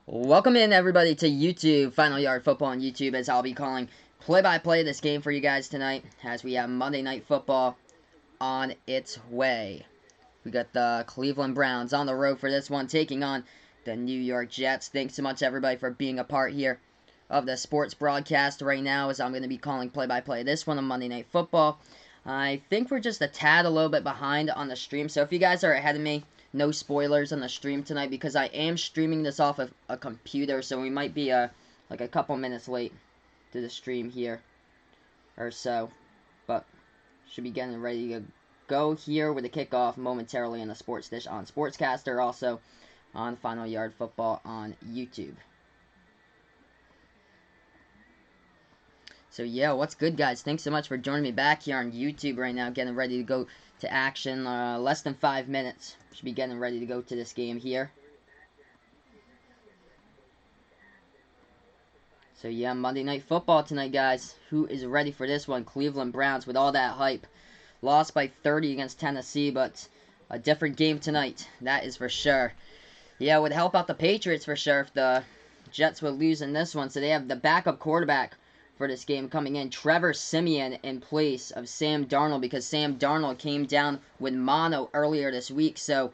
Welcome in, everybody, to YouTube, Final Yard Football on YouTube, as I'll be calling play-by-play this game for you guys tonight, as we have Monday Night Football on its way. We got the Cleveland Browns on the road for this one, taking on the New York Jets. Thanks so much, everybody, for being a part here of the sports broadcast right now, as I'm going to be calling play-by-play this one on Monday Night Football. I think we're just a little bit behind on the stream, so if you guys are ahead of me, no spoilers on the stream tonight, because I am streaming this off of a computer, so we might be like a couple minutes late to the stream here or so, but should be getting ready to go here with the kickoff momentarily in the Sports Dish on Sportscaster, also on Final Yard Football on YouTube. So yeah, what's good, guys? Thanks so much for joining me back here on YouTube right now, getting ready to go to action. Less than 5 minutes. Should be getting ready to go to this game here. So yeah, Monday Night Football tonight, guys. Who is ready for this one? Cleveland Browns with all that hype. Lost by 30 against Tennessee, but a different game tonight. That is for sure. Yeah, it would help out the Patriots for sure if the Jets would lose in this one. So they have the backup quarterback for this game coming in, Trevor Siemian, in place of Sam Darnold, because Sam Darnold came down with mono earlier this week. So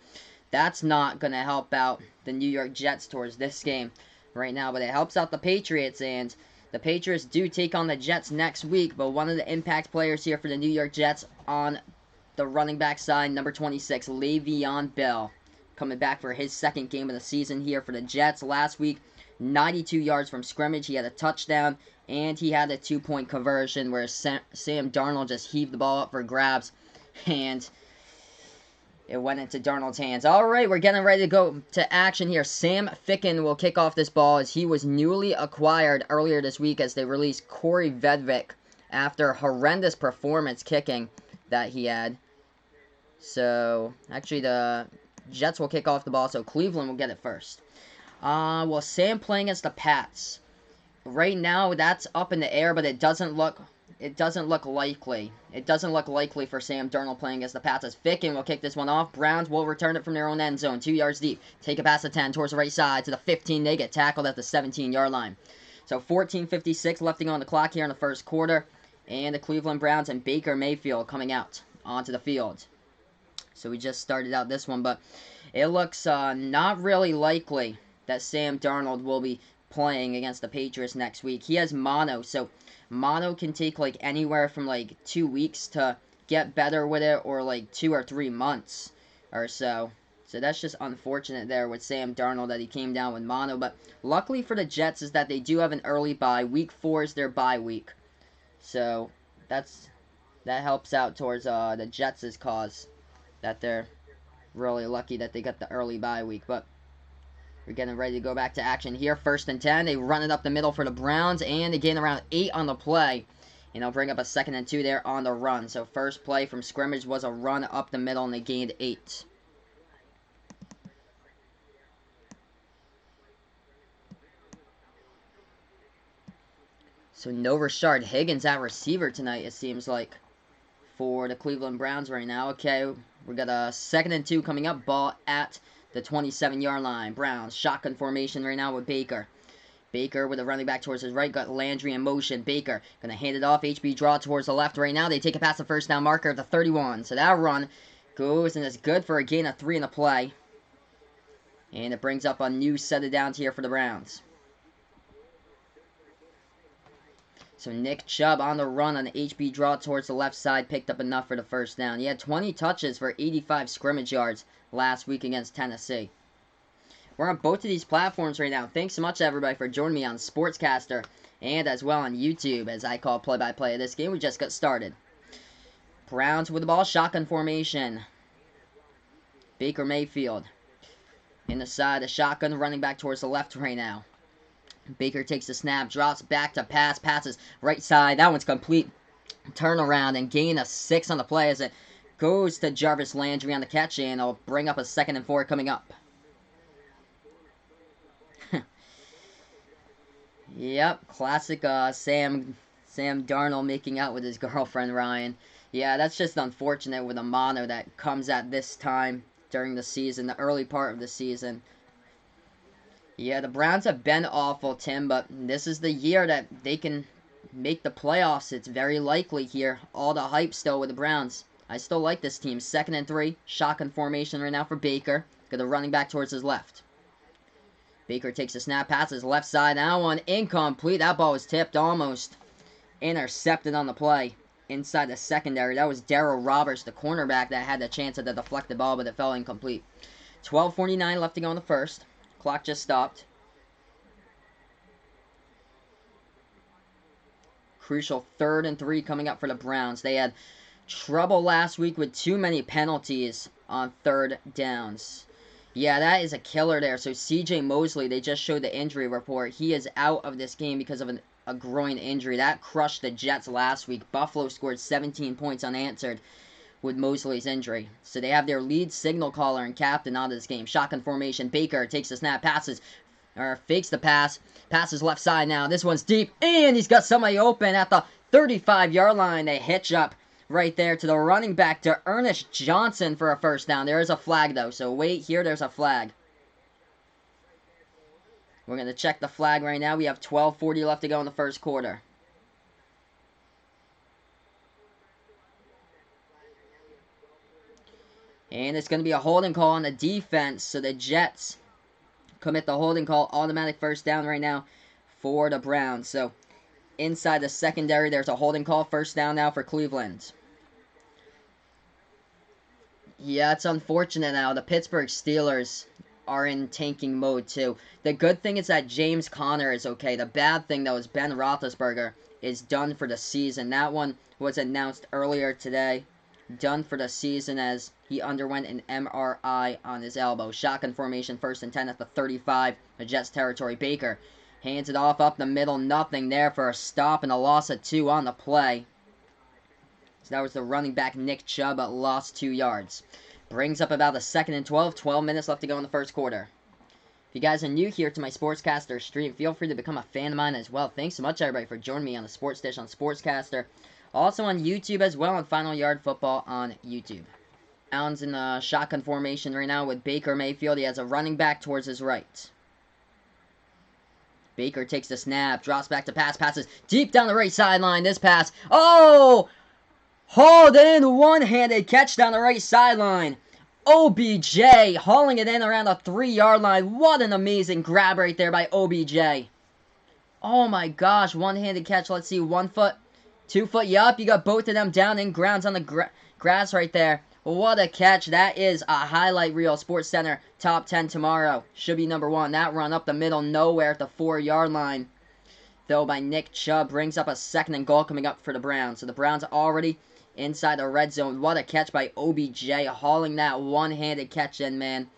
that's not going to help out the New York Jets towards this game right now, but it helps out the Patriots, and the Patriots do take on the Jets next week, but one of the impact players here for the New York Jets on the running back side, number 26, Le'Veon Bell, coming back for his second game of the season here for the Jets. Last week, 92 yards from scrimmage. He had a touchdown, and he had a two-point conversion where Sam Darnold just heaved the ball up for grabs, and it went into Darnold's hands. All right, we're getting ready to go to action here. Sam Ficken will kick off this ball, as he was newly acquired earlier this week as they released Corey Vedvik after horrendous performance kicking that he had. So, actually, the Jets will kick off the ball, so Cleveland will get it first. Well, Sam playing against the Pats. Right now, that's up in the air, but it doesn't look likely. It doesn't look likely for Sam Darnold playing against the Pats, as Ficken will kick this one off. Browns will return it from their own end zone, 2 yards deep. Take it past the 10 towards the right side to the 15. They get tackled at the 17-yard line. So 14:56 left to go on the clock here in the first quarter, and the Cleveland Browns and Baker Mayfield coming out onto the field. So we just started out this one, but it looks not really likely that Sam Darnold will be playing against the Patriots next week. He has mono, so mono can take like anywhere from like 2 weeks to get better with it, or like 2 or 3 months or so. So that's just unfortunate there with Sam Darnold that he came down with mono. But luckily for the Jets is that they do have an early bye. Week 4 is their bye week. So that helps out towards the Jets' cause, that they're really lucky that they got the early bye week. But we're getting ready to go back to action here. 1st and 10. They run it up the middle for the Browns, and they gain around 8 on the play. And they'll bring up a 2nd and 2 there on the run. So first play from scrimmage was a run up the middle, and they gained 8. So no Rashard Higgins at receiver tonight, it seems like, for the Cleveland Browns right now. Okay, we got a 2nd and 2 coming up. Ball at the 27-yard line. Browns shotgun formation right now with Baker. Baker with a running back towards his right. Got Landry in motion. Baker going to hand it off. HB draw towards the left right now. They take it past the first down marker of the 31. So that run goes and is good for a gain of 3 in the play. And it brings up a new set of downs here for the Browns. So Nick Chubb on the run on the HB draw towards the left side, picked up enough for the first down. He had 20 touches for 85 scrimmage yards last week against Tennessee. We're on both of these platforms right now. Thanks so much, everybody, for joining me on Sportscaster and as well on YouTube, as I call play-by-play of this game. We just got started. Browns with the ball, shotgun formation. Baker Mayfield in the side, the shotgun, running back towards the left right now. Baker takes the snap, drops back to pass, passes right side. That one's complete turnaround and gain of 6 on the play as it goes to Jarvis Landry on the catch, and it'll bring up a 2nd and 4 coming up. Yep, classic Sam Darnold making out with his girlfriend Ryan. Yeah, that's just unfortunate with a mono that comes at this time during the season, the early part of the season. Yeah, the Browns have been awful, Tim, but this is the year that they can make the playoffs. It's very likely here. All the hype still with the Browns. I still like this team. 2nd and 3. Shotgun formation right now for Baker. Got the running back towards his left. Baker takes a snap, passes left side. That one incomplete. That ball was tipped almost. Intercepted on the play. Inside the secondary. That was Darryl Roberts, the cornerback, that had the chance at the deflected ball, but it fell incomplete. 12:49 left to go in the first. Clock just stopped. Crucial 3rd and 3 coming up for the Browns. They had trouble last week with too many penalties on 3rd downs. Yeah, that is a killer there. So CJ Mosley, they just showed the injury report. He is out of this game because of a groin injury. That crushed the Jets last week. Buffalo scored 17 points unanswered with Mosley's injury. So they have their lead signal caller and captain out of this game. Shotgun formation. Baker takes the snap, passes, or fakes the pass. Passes left side now. This one's deep, and he's got somebody open at the 35-yard line. They hitch up right there to the running back, to Ernest Johnson, for a first down. There is a flag, though, so wait here. There's a flag. We're going to check the flag right now. We have 12:40 left to go in the first quarter. And it's going to be a holding call on the defense, so the Jets commit the holding call. Automatic first down right now for the Browns. So inside the secondary, there's a holding call. First down now for Cleveland. Yeah, it's unfortunate now. The Pittsburgh Steelers are in tanking mode too. The good thing is that James Conner is okay. The bad thing, though, is Ben Roethlisberger is done for the season. That one was announced earlier today. Done for the season as he underwent an MRI on his elbow. Shotgun formation, 1st and 10 at the 35. The Jets territory. Baker hands it off up the middle. Nothing there for a stop and a loss of 2 on the play. So that was the running back Nick Chubb, but lost 2 yards. Brings up about a 2nd and 12. 12 minutes left to go in the first quarter. If you guys are new here to my Sportscaster stream, feel free to become a fan of mine as well. Thanks so much, everybody, for joining me on the Sports Dish on Sportscaster. Also on YouTube as well, on Final Yard Football on YouTube. Browns in the shotgun formation right now with Baker Mayfield. He has a running back towards his right. Baker takes the snap, drops back to pass, passes deep down the right sideline. This pass, oh! Hauled in, one-handed catch down the right sideline. OBJ hauling it in around the 3-yard line. What an amazing grab right there by OBJ. Oh my gosh, one-handed catch. Let's see, 1 foot, 2 foot. Yup, you got both of them down in grounds on the grass right there. What a catch. That is a highlight reel. Sports Center top 10 tomorrow. Should be number 1. That run up the middle, nowhere at the 4-yard line, though, by Nick Chubb. Brings up a 2nd and goal coming up for the Browns. So the Browns already inside the red zone. What a catch by OBJ, hauling that one-handed catch in, man.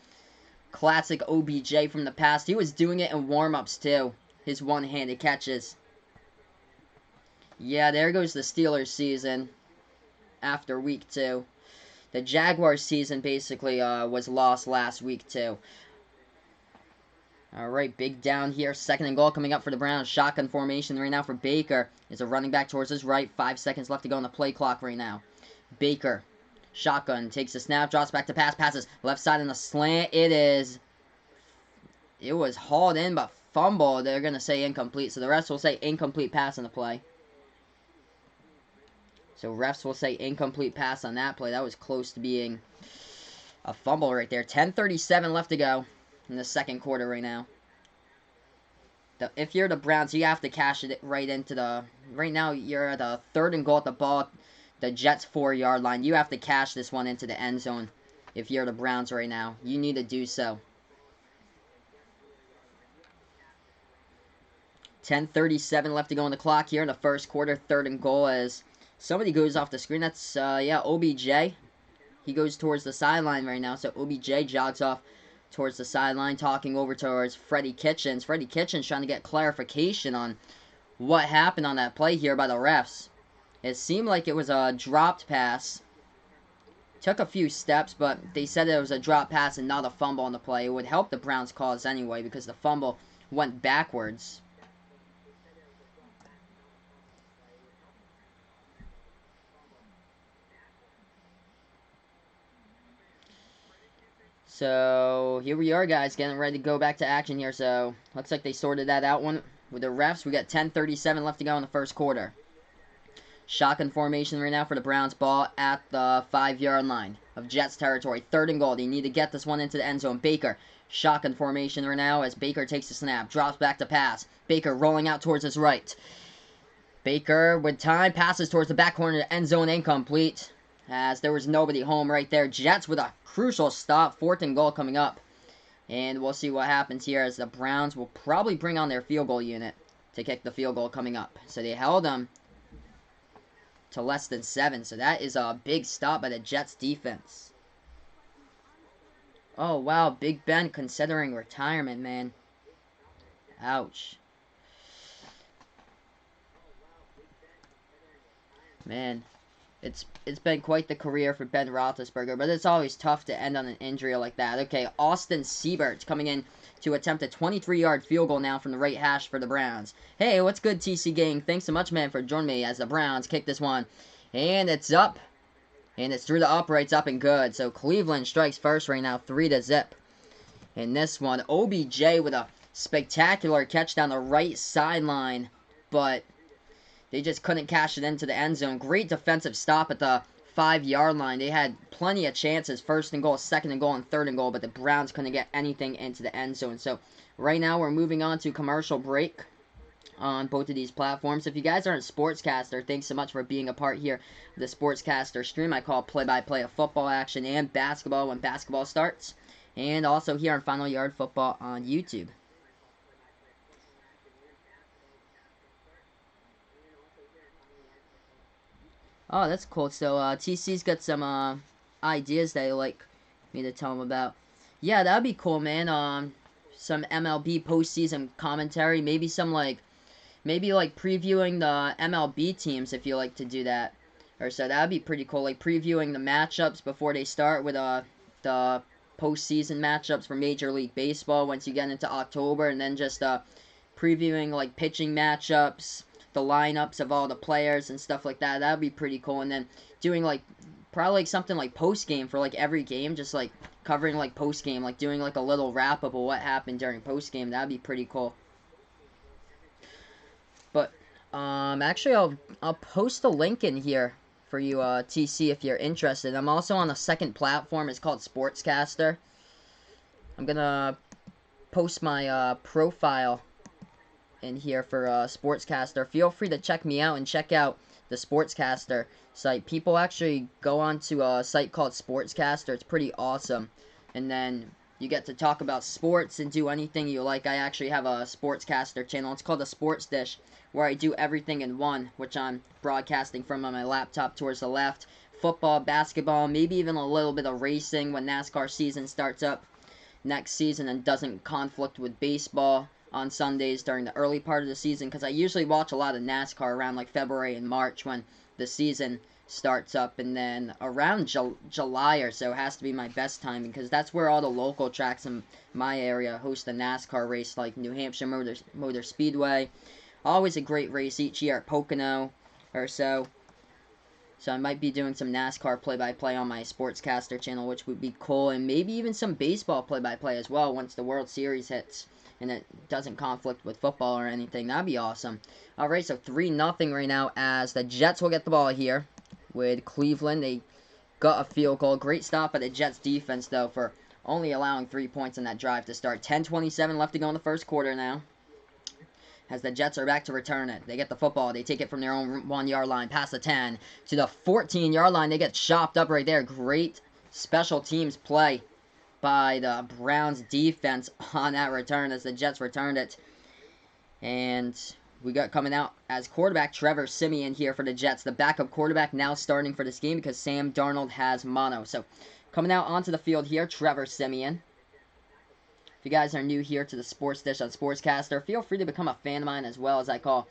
Classic OBJ from the past. He was doing it in warm-ups, too. His one-handed catches. Yeah, there goes the Steelers season after week 2. The Jaguars season basically was lost last week, too. Alright, big down here. 2nd and goal coming up for the Browns. Shotgun formation right now for Baker. Is a running back towards his right. 5 seconds left to go on the play clock right now. Baker. Shotgun. Takes the snap. Drops back to pass. Passes left side in the slant. It was hauled in, but fumble. They're going to say incomplete. So the refs will say incomplete pass on the play. So refs will say incomplete pass on that play. That was close to being a fumble right there. 10:37 left to go in the second quarter right now. If you're the Browns, you have to cash it right into the... Right now, you're at the 3rd and goal at the ball, the Jets' 4-yard line. You have to cash this one into the end zone if you're the Browns right now. You need to do so. 10:37 left to go on the clock here in the first quarter. 3rd and goal as somebody goes off the screen. That's, yeah, OBJ. He goes towards the sideline right now, so OBJ jogs off towards the sideline, talking over towards Freddie Kitchens. Freddie Kitchens trying to get clarification on what happened on that play here by the refs. It seemed like it was a dropped pass. Took a few steps, but they said it was a drop pass and not a fumble on the play. It would help the Browns' cause anyway because the fumble went backwards. So, here we are, guys, getting ready to go back to action here. So, looks like they sorted that out one with the refs. We got 10:37 left to go in the first quarter. Shotgun formation right now for the Browns. Ball at the 5-yard line of Jets territory. 3rd and goal. They need to get this one into the end zone. Baker, shotgun formation right now as Baker takes the snap. Drops back to pass. Baker rolling out towards his right. Baker with time. Passes towards the back corner. End zone incomplete. As there was nobody home right there. Jets with a crucial stop. 4th and goal coming up. And we'll see what happens here as the Browns will probably bring on their field goal unit to kick the field goal coming up. So they held them to less than 7. So that is a big stop by the Jets defense. Oh, wow. Big Ben considering retirement, man. Ouch. Man, it's been quite the career for Ben Roethlisberger, but it's always tough to end on an injury like that. Okay, Austin Seibert coming in to attempt a 23-yard field goal now from the right hash for the Browns. Hey, what's good, TC gang? Thanks so much, man, for joining me as the Browns kick this one. And it's up. And it's through the uprights, up and good. So Cleveland strikes first right now, 3-0. In this one, OBJ with a spectacular catch down the right sideline, but they just couldn't cash it into the end zone. Great defensive stop at the 5-yard line. They had plenty of chances. 1st and goal, 2nd and goal, and 3rd and goal, but the Browns couldn't get anything into the end zone. So right now we're moving on to commercial break on both of these platforms. If you guys aren't a sportscaster, thanks so much for being a part here of the Sportscaster stream. I call play-by-play of football action and basketball when basketball starts. And also here on Final Yard Football on YouTube. Oh, that's cool. So, TC's got some, ideas that he'd like me to tell him about. Yeah, that'd be cool, man. Some MLB postseason commentary. Maybe maybe previewing the MLB teams if you like to do that. Or so, that'd be pretty cool. Like, previewing the matchups before they start with, the postseason matchups for Major League Baseball once you get into October. And then just, previewing, like, pitching matchups, the lineups of all the players and stuff like that. That would be pretty cool. And then doing probably something like post game for every game, just covering post game, doing a little wrap up of what happened during post game. That'd be pretty cool. But actually I'll post a link in here for you TC if you're interested. I'm also on a second platform. It's called Sportscaster. I'm gonna post my profile in here for Sportscaster. Feel free to check me out and check out the Sportscaster site. People actually go on to a site called Sportscaster. It's pretty awesome. And then you get to talk about sports and do anything you like. I actually have a Sportscaster channel. It's called the Sports Dish, where I do everything in one, which I'm broadcasting from on my laptop towards the left. Football, basketball, maybe even a little bit of racing when NASCAR season starts up next season and doesn't conflict with baseball on Sundays during the early part of the season, because I usually watch a lot of NASCAR around February and March when the season starts up, and then around July or so has to be my best time, because that's where all the local tracks in my area host a NASCAR race, like New Hampshire Motor Speedway. Always a great race each year at Pocono or so. So I might be doing some NASCAR play-by-play on my Sportscaster channel, which would be cool, and maybe even some baseball play-by-play as well once the World Series hits and it doesn't conflict with football or anything. That'd be awesome. Alright, so 3-0 right now as the Jets will get the ball here with Cleveland. They got a field goal. Great stop by the Jets defense, though, for only allowing 3 points in that drive to start. 10:27 left to go in the first quarter now, as the Jets are back to return it. They get the football. They take it from their own 1-yard line, past the 10 to the 14-yard line. They get chopped up right there. Great special teams play by the Browns defense on that return as the Jets returned it. And we got coming out as quarterback Trevor Siemian here for the Jets. The backup quarterback now starting for this game because Sam Darnold has mono. So coming out onto the field here, Trevor Siemian. If you guys are new here to the Sports Dish on Sportscaster, feel free to become a fan of mine as well, as I call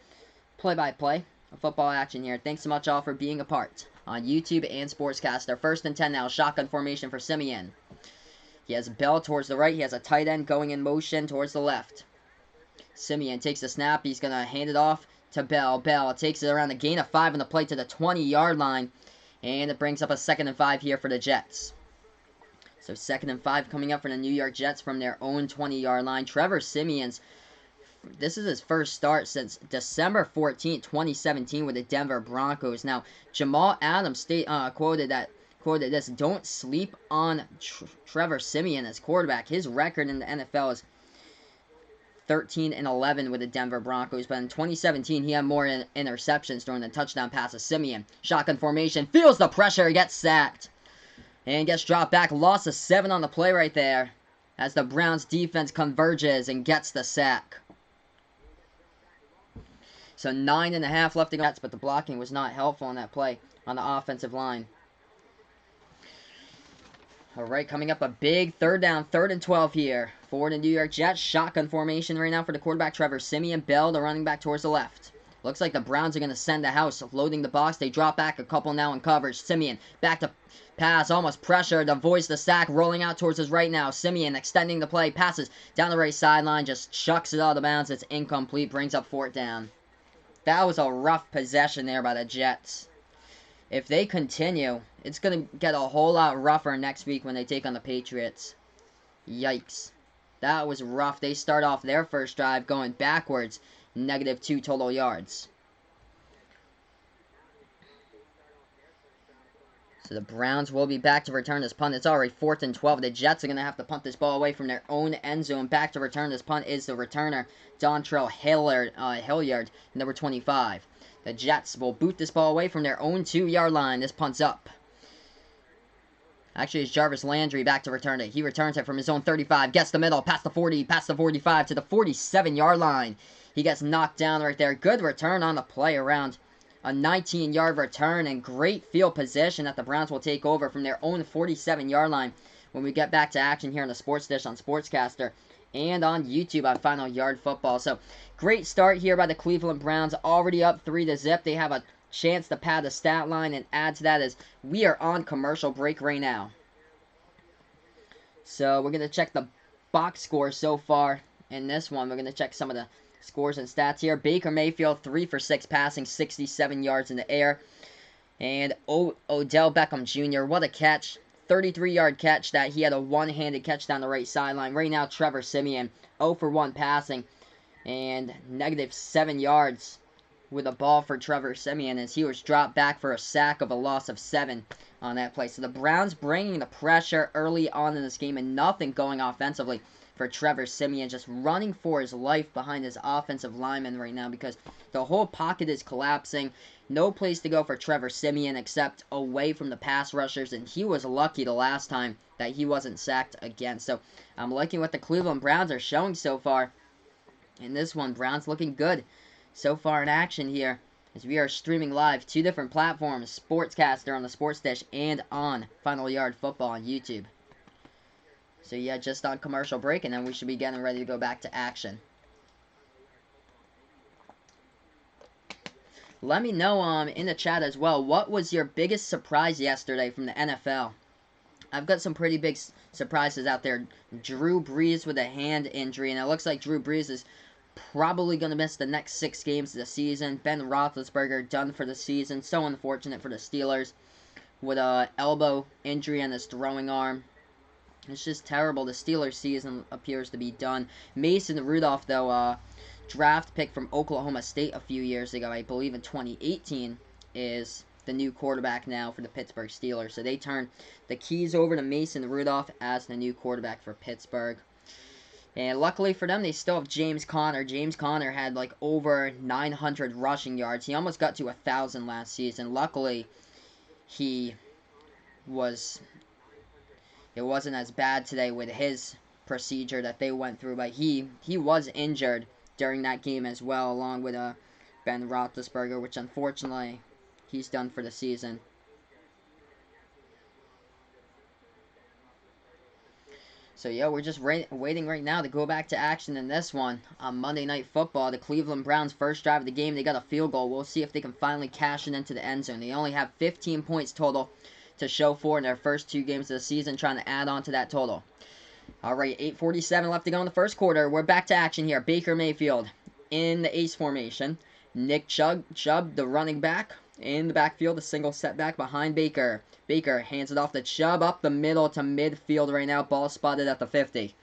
play-by-play of football action here. Thanks so much all for being a part on YouTube and Sportscaster. 1st and 10 now, shotgun formation for Siemian. He has Bell towards the right. He has a tight end going in motion towards the left. Siemian takes the snap. He's going to hand it off to Bell. Bell takes it around the gain of 5 on the play to the 20-yard line. And it brings up a 2nd and 5 here for the Jets. So 2nd and 5 coming up for the New York Jets from their own 20-yard line. Trevor Siemian's, this is his first start since December 14th, 2017 with the Denver Broncos. Now, Jamal Adams quoted this, "Don't sleep on Trevor Siemian as quarterback. His record in the NFL is 13 and 11 with the Denver Broncos, but in 2017 he had more interceptions during the touchdown pass of Siemian. Shotgun formation, feels the pressure, gets sacked, and gets dropped back. Loss of 7 on the play right there as the Browns defense converges and gets the sack. So 9.5 left to go, but the blocking was not helpful on that play on the offensive line. Alright, coming up a big 3rd down, 3rd and 12 here for the New York Jets. Shotgun formation right now for the quarterback, Trevor Siemian. Bell, the running back, towards the left. Looks like the Browns are going to send the house, loading the box. They drop back a couple now in coverage. Siemian, back to pass, almost pressured, avoids the sack, rolling out towards his right now. Siemian extending the play, passes down the right sideline, just chucks it out of bounds. It's incomplete, brings up 4th down. That was a rough possession there by the Jets. If they continue, it's going to get a whole lot rougher next week when they take on the Patriots. Yikes. That was rough. They start off their first drive going backwards. -2 total yards. So the Browns will be back to return this punt. It's already 4th and 12. The Jets are going to have to punt this ball away from their own end zone. Back to return this punt is the returner, Dontrell Hilliard, number 25. The Jets will boot this ball away from their own 2-yard line. This punt's up. Actually, it's Jarvis Landry back to return it. He returns it from his own 35. Gets the middle. Past the 40. Past the 45 to the 47-yard line. He gets knocked down right there. Good return on the play around a 19-yard return. And great field position that the Browns will take over from their own 47-yard line when we get back to action here on the Sports Dish on Sportscaster and on YouTube on Final Yard Football. So, great start here by the Cleveland Browns. Already up 3-0. They have a chance to pad the stat line and add to that as we are on commercial break right now. So, we're going to check the box score so far in this one. We're going to check some of the scores and stats here. Baker Mayfield, 3 for 6 passing, 67 yards in the air. And Odell Beckham Jr., what a catch. 33-yard catch that he had a one-handed catch down the right sideline. Right now, Trevor Siemian, 0 for 1 passing and -7 yards with a ball for Trevor Siemian as he was dropped back for a sack of a loss of 7 on that play. So the Browns bringing the pressure early on in this game and nothing going offensively for Trevor Siemian, just running for his life behind his offensive lineman right now because the whole pocket is collapsing. No place to go for Trevor Siemian except away from the pass rushers, and he was lucky the last time that he wasn't sacked again. So I'm liking what the Cleveland Browns are showing so far in this one. Browns looking good so far in action here as we are streaming live 2 different platforms, Sportscaster on the Sports Dish and on Final Yard Football on YouTube. So yeah, just on commercial break, and then we should be getting ready to go back to action. Let me know in the chat as well, what was your biggest surprise yesterday from the NFL? I've got some pretty big surprises out there. Drew Brees with a hand injury, and it looks like Drew Brees is probably going to miss the next 6 games of the season. Ben Roethlisberger done for the season. So unfortunate for the Steelers with a elbow injury on his throwing arm. It's just terrible. The Steelers season appears to be done. Mason Rudolph, though, draft pick from Oklahoma State a few years ago, I believe in 2018, is the new quarterback now for the Pittsburgh Steelers. So they turn the keys over to Mason Rudolph as the new quarterback for Pittsburgh. And luckily for them, they still have James Conner. James Conner had like over 900 rushing yards. He almost got to 1,000 last season. Luckily, it wasn't as bad today with his procedure that they went through, but he was injured during that game as well, along with Ben Roethlisberger, which unfortunately he's done for the season. So yeah, we're just waiting right now to go back to action in this one on Monday Night Football. The Cleveland Browns' first drive of the game, they got a field goal. We'll see if they can finally cash it into the end zone. They only have 15 points total to show for in their first 2 games of the season, trying to add on to that total. Alright, 8:47 left to go in the first quarter. We're back to action here. Baker Mayfield in the ace formation. Nick Chubb, the running back, In the backfield, a single setback behind Baker. Baker hands it off to Chubb up the middle to midfield right now. Ball spotted at the 50.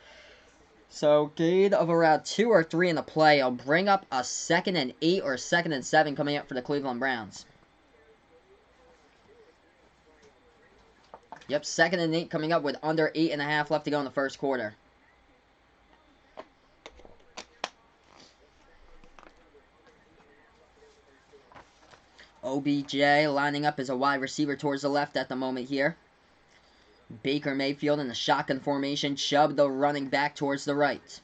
So, gain of around 2 or 3 in the play. I'll bring up a 2nd and 8 or 2nd and 7 coming up for the Cleveland Browns. Yep, 2nd and 8 coming up with under 8.5 left to go in the first quarter. OBJ lining up as a wide receiver towards the left at the moment here. Baker Mayfield in the shotgun formation. Chubb, the running back, towards the right.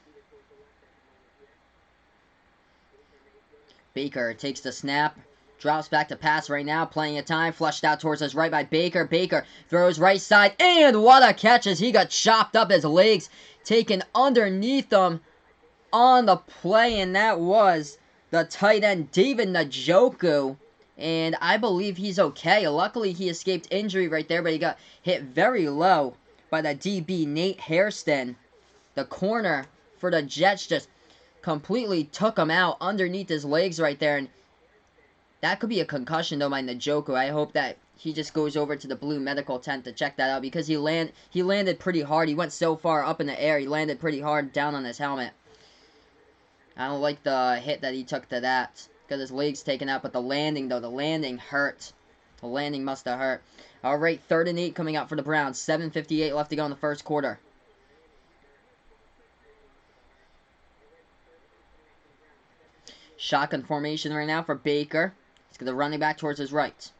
Baker takes the snap. Drops back to pass right now. Playing a time. Flushed out towards his right by Baker. Baker throws right side. And what a catch as he got chopped up. His legs taken underneath him on the play. And that was the tight end, David Njoku. And I believe he's okay. Luckily, he escaped injury right there, but he got hit very low by the DB, Nate Hairston. The corner for the Jets just completely took him out underneath his legs right there. And that could be a concussion, though, by Njoku. I hope that he just goes over to the blue medical tent to check that out, because he landed pretty hard. He went so far up in the air, he landed pretty hard down on his helmet. I don't like the hit that he took to that. Got his legs taken out, but the landing, though, the landing hurt. The landing must have hurt. All right, 3rd and 8 coming up for the Browns. 7:58 left to go in the first quarter. Shotgun formation right now for Baker. He's got the running back towards his right.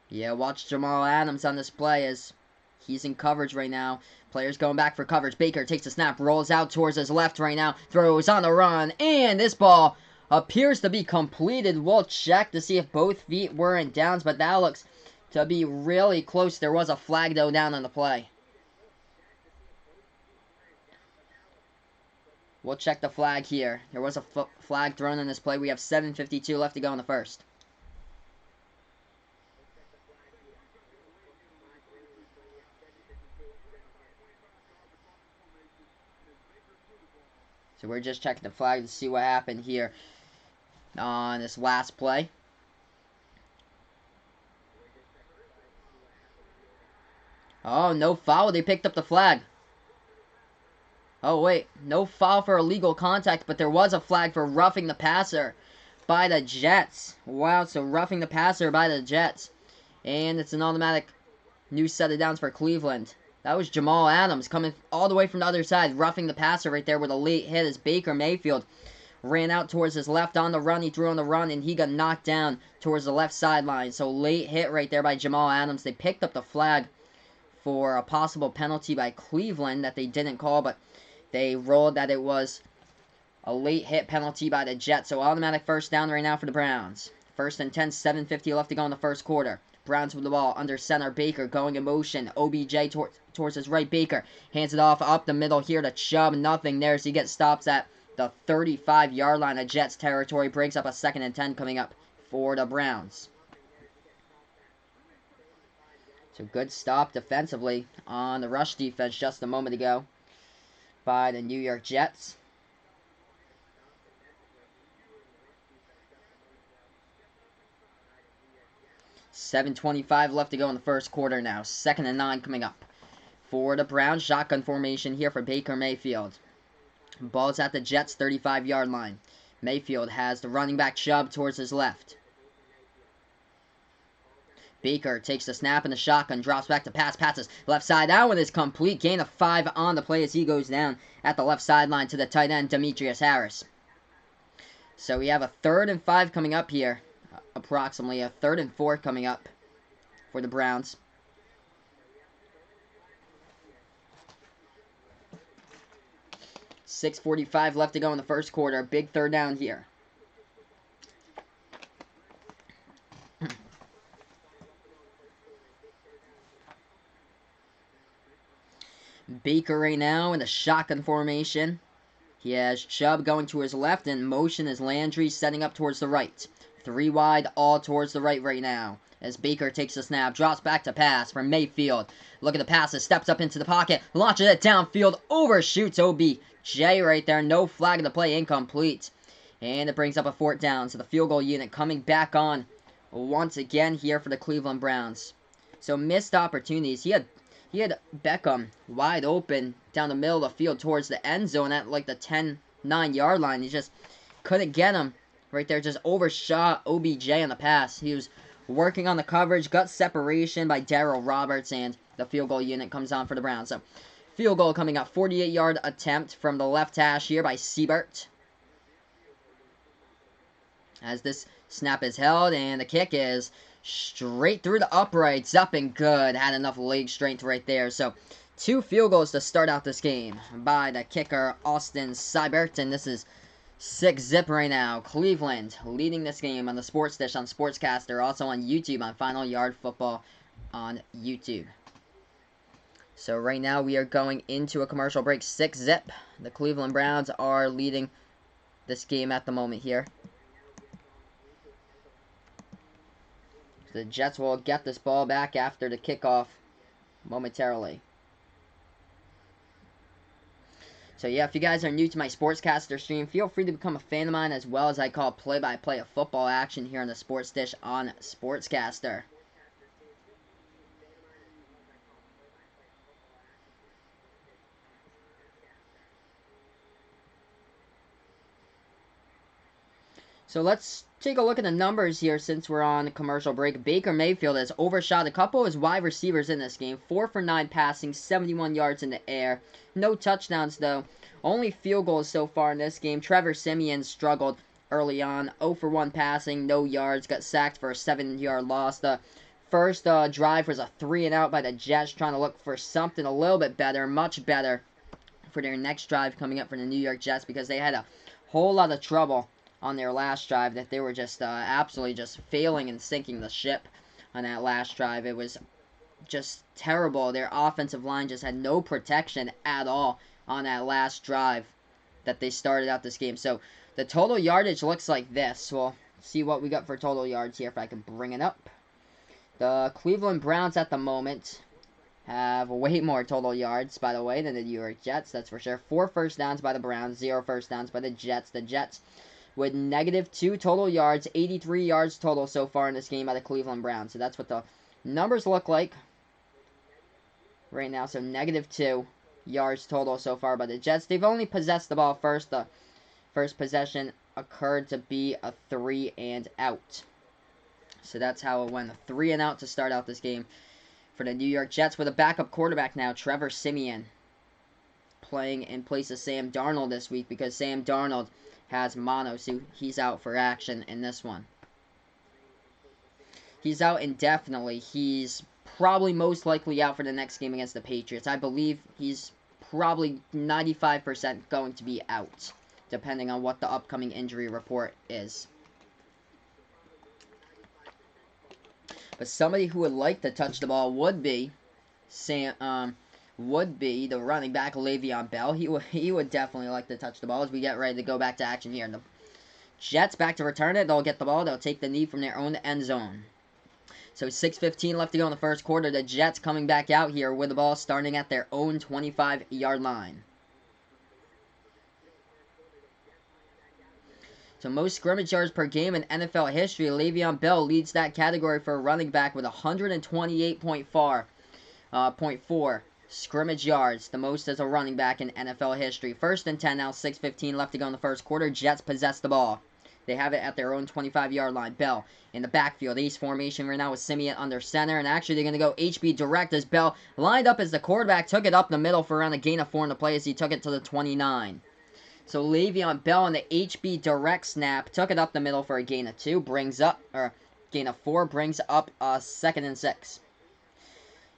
Yeah, watch Jamal Adams on this play as he's in coverage right now. Players going back for coverage. Baker takes the snap, rolls out towards his left right now, throws on the run, and this ball appears to be completed. We'll check to see if both feet were in downs, but that looks to be really close. There was a flag, though, down on the play. We'll check the flag here. There was a flag thrown in this play. We have 7:52 left to go in the first. So we're just checking the flag to see what happened here on this last play. Oh, no foul. They picked up the flag. Oh, wait. No foul for illegal contact, but there was a flag for roughing the passer by the Jets. Wow, so roughing the passer by the Jets. And it's an automatic new set of downs for Cleveland. That was Jamal Adams coming all the way from the other side, roughing the passer right there with a late hit as Baker Mayfield ran out towards his left on the run. He threw on the run, and he got knocked down towards the left sideline. So late hit right there by Jamal Adams. They picked up the flag for a possible penalty by Cleveland that they didn't call, but they ruled that it was a late hit penalty by the Jets. So automatic first down right now for the Browns. 1st and 10, 7:50 left to go in the first quarter. Browns with the ball under center. Baker going in motion. OBJ towards his right. Baker hands it off up the middle here to Chubb. Nothing there, so he gets stops at the 35-yard line of Jets territory. Breaks up a 2nd and 10 coming up for the Browns. So good stop defensively on the rush defense just a moment ago by the New York Jets. $7:25 left to go in the first quarter now. 2nd and 9 coming up for the Browns. Shotgun formation here for Baker Mayfield. Ball's at the Jets' 35-yard line. Mayfield has the running back Chubb towards his left. Baker takes the snap in the shotgun, drops back to pass, passes left side out with his complete gain of 5 on the play as he goes down at the left sideline to the tight end, Demetrius Harris. So we have a 3rd and 5 coming up here. Approximately a 3rd and 4 coming up for the Browns. $6:45 left to go in the first quarter. Big 3rd down here. Baker right now in the shotgun formation. He has Chubb going to his left, and motion is Landry setting up towards the right. 3 wide, all towards the right now. As Baker takes the snap, drops back to pass from Mayfield. Look at the passes, steps up into the pocket, launches it downfield, overshoots OBJ right there. No flag of the play, incomplete. And it brings up a 4th down. So the field goal unit coming back on once again here for the Cleveland Browns. So missed opportunities. He had Beckham wide open down the middle of the field towards the end zone at like the 10-9 yard line. He just couldn't get him right there. Just overshot OBJ on the pass. He was working on the coverage. Got separation by Darryl Roberts, and the field goal unit comes on for the Browns. So field goal coming up. 48-yard attempt from the left hash here by Siebert. As this snap is held, and the kick is straight through the uprights. Up and good. Had enough leg strength right there. So 2 field goals to start out this game by the kicker, Austin Seibert. And this is 6-zip right now. Cleveland leading this game on the Sports Dish on Sportscaster. Also on YouTube on Final Yard Football on YouTube. So right now we are going into a commercial break. 6-zip. The Cleveland Browns are leading this game at the moment here. The Jets will get this ball back after the kickoff momentarily. So yeah, if you guys are new to my Sportscaster stream, feel free to become a fan of mine, as well as I call play-by-play of football action here on the Sports Dish on Sportscaster. So let's take a look at the numbers here since we're on commercial break. Baker Mayfield has overshot a couple of his wide receivers in this game. 4 for 9 passing, 71 yards in the air. No touchdowns, though. Only field goals so far in this game. Trevor Siemian struggled early on. 0 for 1 passing, no yards. Got sacked for a 7-yard loss. The first drive was a 3-and-out by the Jets, trying to look for something a little bit better, much better, for their next drive coming up for the New York Jets, because they had a whole lot of trouble on their last drive, that they were just absolutely just failing and sinking the ship on that last drive. It was just terrible. Their offensive line just had no protection at all on that last drive that they started out this game. So the total yardage looks like this. We'll see what we got for total yards here if I can bring it up. The Cleveland Browns at the moment have way more total yards, by the way, than the New York Jets, that's for sure. 4 first downs by the Browns, 0 first downs by the Jets. The Jets with -2 total yards, 83 yards total so far in this game by the Cleveland Browns. So that's what the numbers look like right now. So -2 yards total so far by the Jets. They've only possessed the ball first. The first possession occurred to be a 3-and-out. So that's how it went. A 3-and-out to start out this game for the New York Jets, with a backup quarterback now, Trevor Siemian, playing in place of Sam Darnold this week, because Sam Darnold has mono, so he's out for action in this one. He's out indefinitely. He's probably most likely out for the next game against the Patriots. I believe he's probably 95% going to be out, depending on what the upcoming injury report is. But somebody who would like to touch the ball would be the running back, Le'Veon Bell. He would definitely like to touch the ball as we get ready to go back to action here. And the Jets back to return it. They'll get the ball. They'll take the knee from their own end zone. So 6:15 left to go in the first quarter. The Jets coming back out here with the ball, starting at their own 25-yard line. So most scrimmage yards per game in NFL history. Le'Veon Bell leads that category for a running back with 128.4 scrimmage yards, the most as a running back in NFL history. 1st and 10 now, 6:15 left to go in the first quarter. Jets possess the ball. They have it at their own 25-yard line. Bell in the backfield. Ace formation right now with Siemian under center. And actually they're going to go HB direct as Bell lined up as the quarterback. Took it up the middle for around a gain of 4 in the play as he took it to the 29. So Le'Veon Bell on the HB direct snap. Took it up the middle for a gain of 2. Gain of 4. Brings up a 2nd and 6.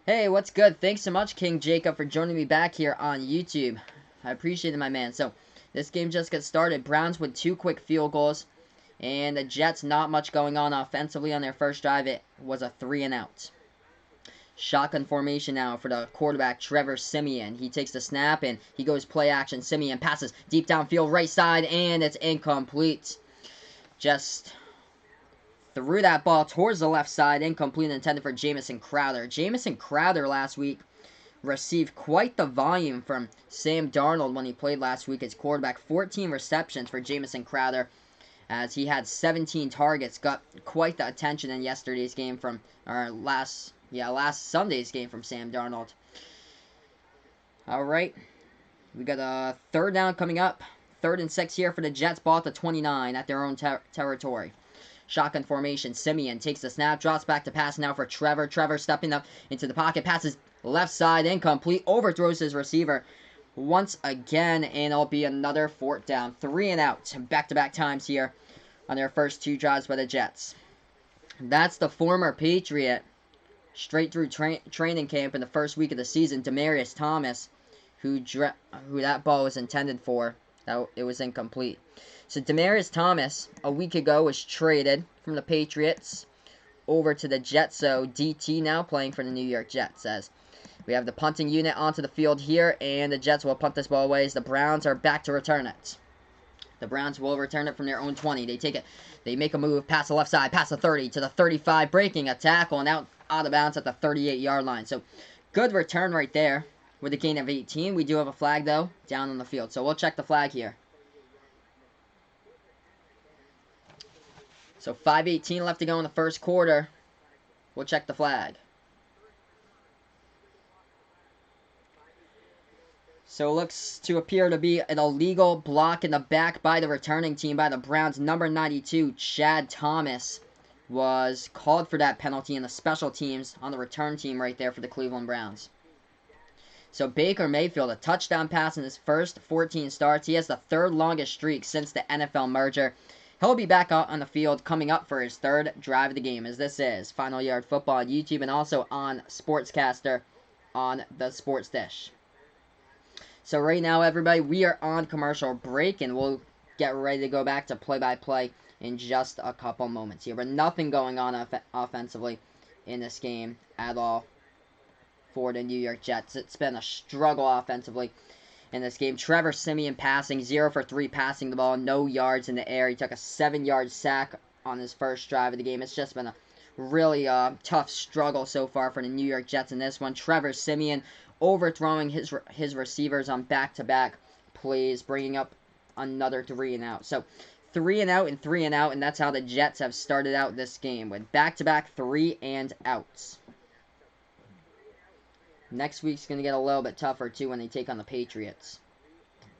Hey, what's good? Thanks so much, King Jacob, for joining me back here on YouTube. I appreciate it, my man. So, this game just got started. Browns with 2 quick field goals. And the Jets, not much going on offensively on their first drive. It was a 3-and-out. Shotgun formation now for the quarterback, Trevor Siemian. He takes the snap, and he goes play action. Siemian passes deep downfield, right side, and it's incomplete. Just threw that ball towards the left side, incomplete, intended for Jamison Crowder. Jamison Crowder last week received quite the volume from Sam Darnold when he played last week as quarterback. 14 receptions for Jamison Crowder. as he had 17 targets, got quite the attention in yesterday's game last Sunday's game from Sam Darnold. All right, we got a third down coming up. 3rd and 6 here for the Jets. Ball at the 29 at their own territory. Shotgun formation. Siemian takes the snap, drops back to pass now for Trevor. Trevor stepping up into the pocket, passes left side, incomplete, overthrows his receiver once again, and it'll be another 4th down. 3 and out, back-to-back times here on their first 2 drives by the Jets. That's the former Patriot, straight through training camp in the first week of the season, Demaryius Thomas, who that ball was intended for. It was incomplete. So Demaryius Thomas, a week ago, was traded from the Patriots over to the Jets. So DT now playing for the New York Jets. As we have the punting unit onto the field here, and the Jets will punt this ball away as the Browns are back to return it. The Browns will return it from their own 20. They take it. They make a move past the left side, past the 30 to the 35, breaking a tackle, and out of bounds at the 38-yard line. So good return right there with a gain of 18. We do have a flag, though, down on the field. So we'll check the flag here. So 5:18 left to go in the first quarter. We'll check the flag. So it looks to appear to be an illegal block in the back by the returning team by the Browns. Number 92, Chad Thomas, was called for that penalty in the special teams on the return team right there for the Cleveland Browns. So Baker Mayfield, a touchdown pass in his first 14 starts. He has the 3rd longest streak since the NFL merger. He'll be back out on the field coming up for his 3rd drive of the game, as this is Final Yard Football on YouTube and also on Sportscaster on the Sports Dish. So right now, everybody, we are on commercial break, and we'll get ready to go back to play-by-play in just a couple moments here. But nothing going on offensively in this game at all for the New York Jets. It's been a struggle offensively in this game. Trevor Siemian passing, 0 for 3 passing the ball, no yards in the air. He took a 7-yard sack on his first drive of the game. It's just been a really tough struggle so far for the New York Jets in this one. Trevor Siemian overthrowing his receivers on back-to-back plays, bringing up another 3 and out. So 3 and out and 3 and out, and that's how the Jets have started out this game, with back-to-back 3 and outs. Next week's going to get a little bit tougher, too, when they take on the Patriots.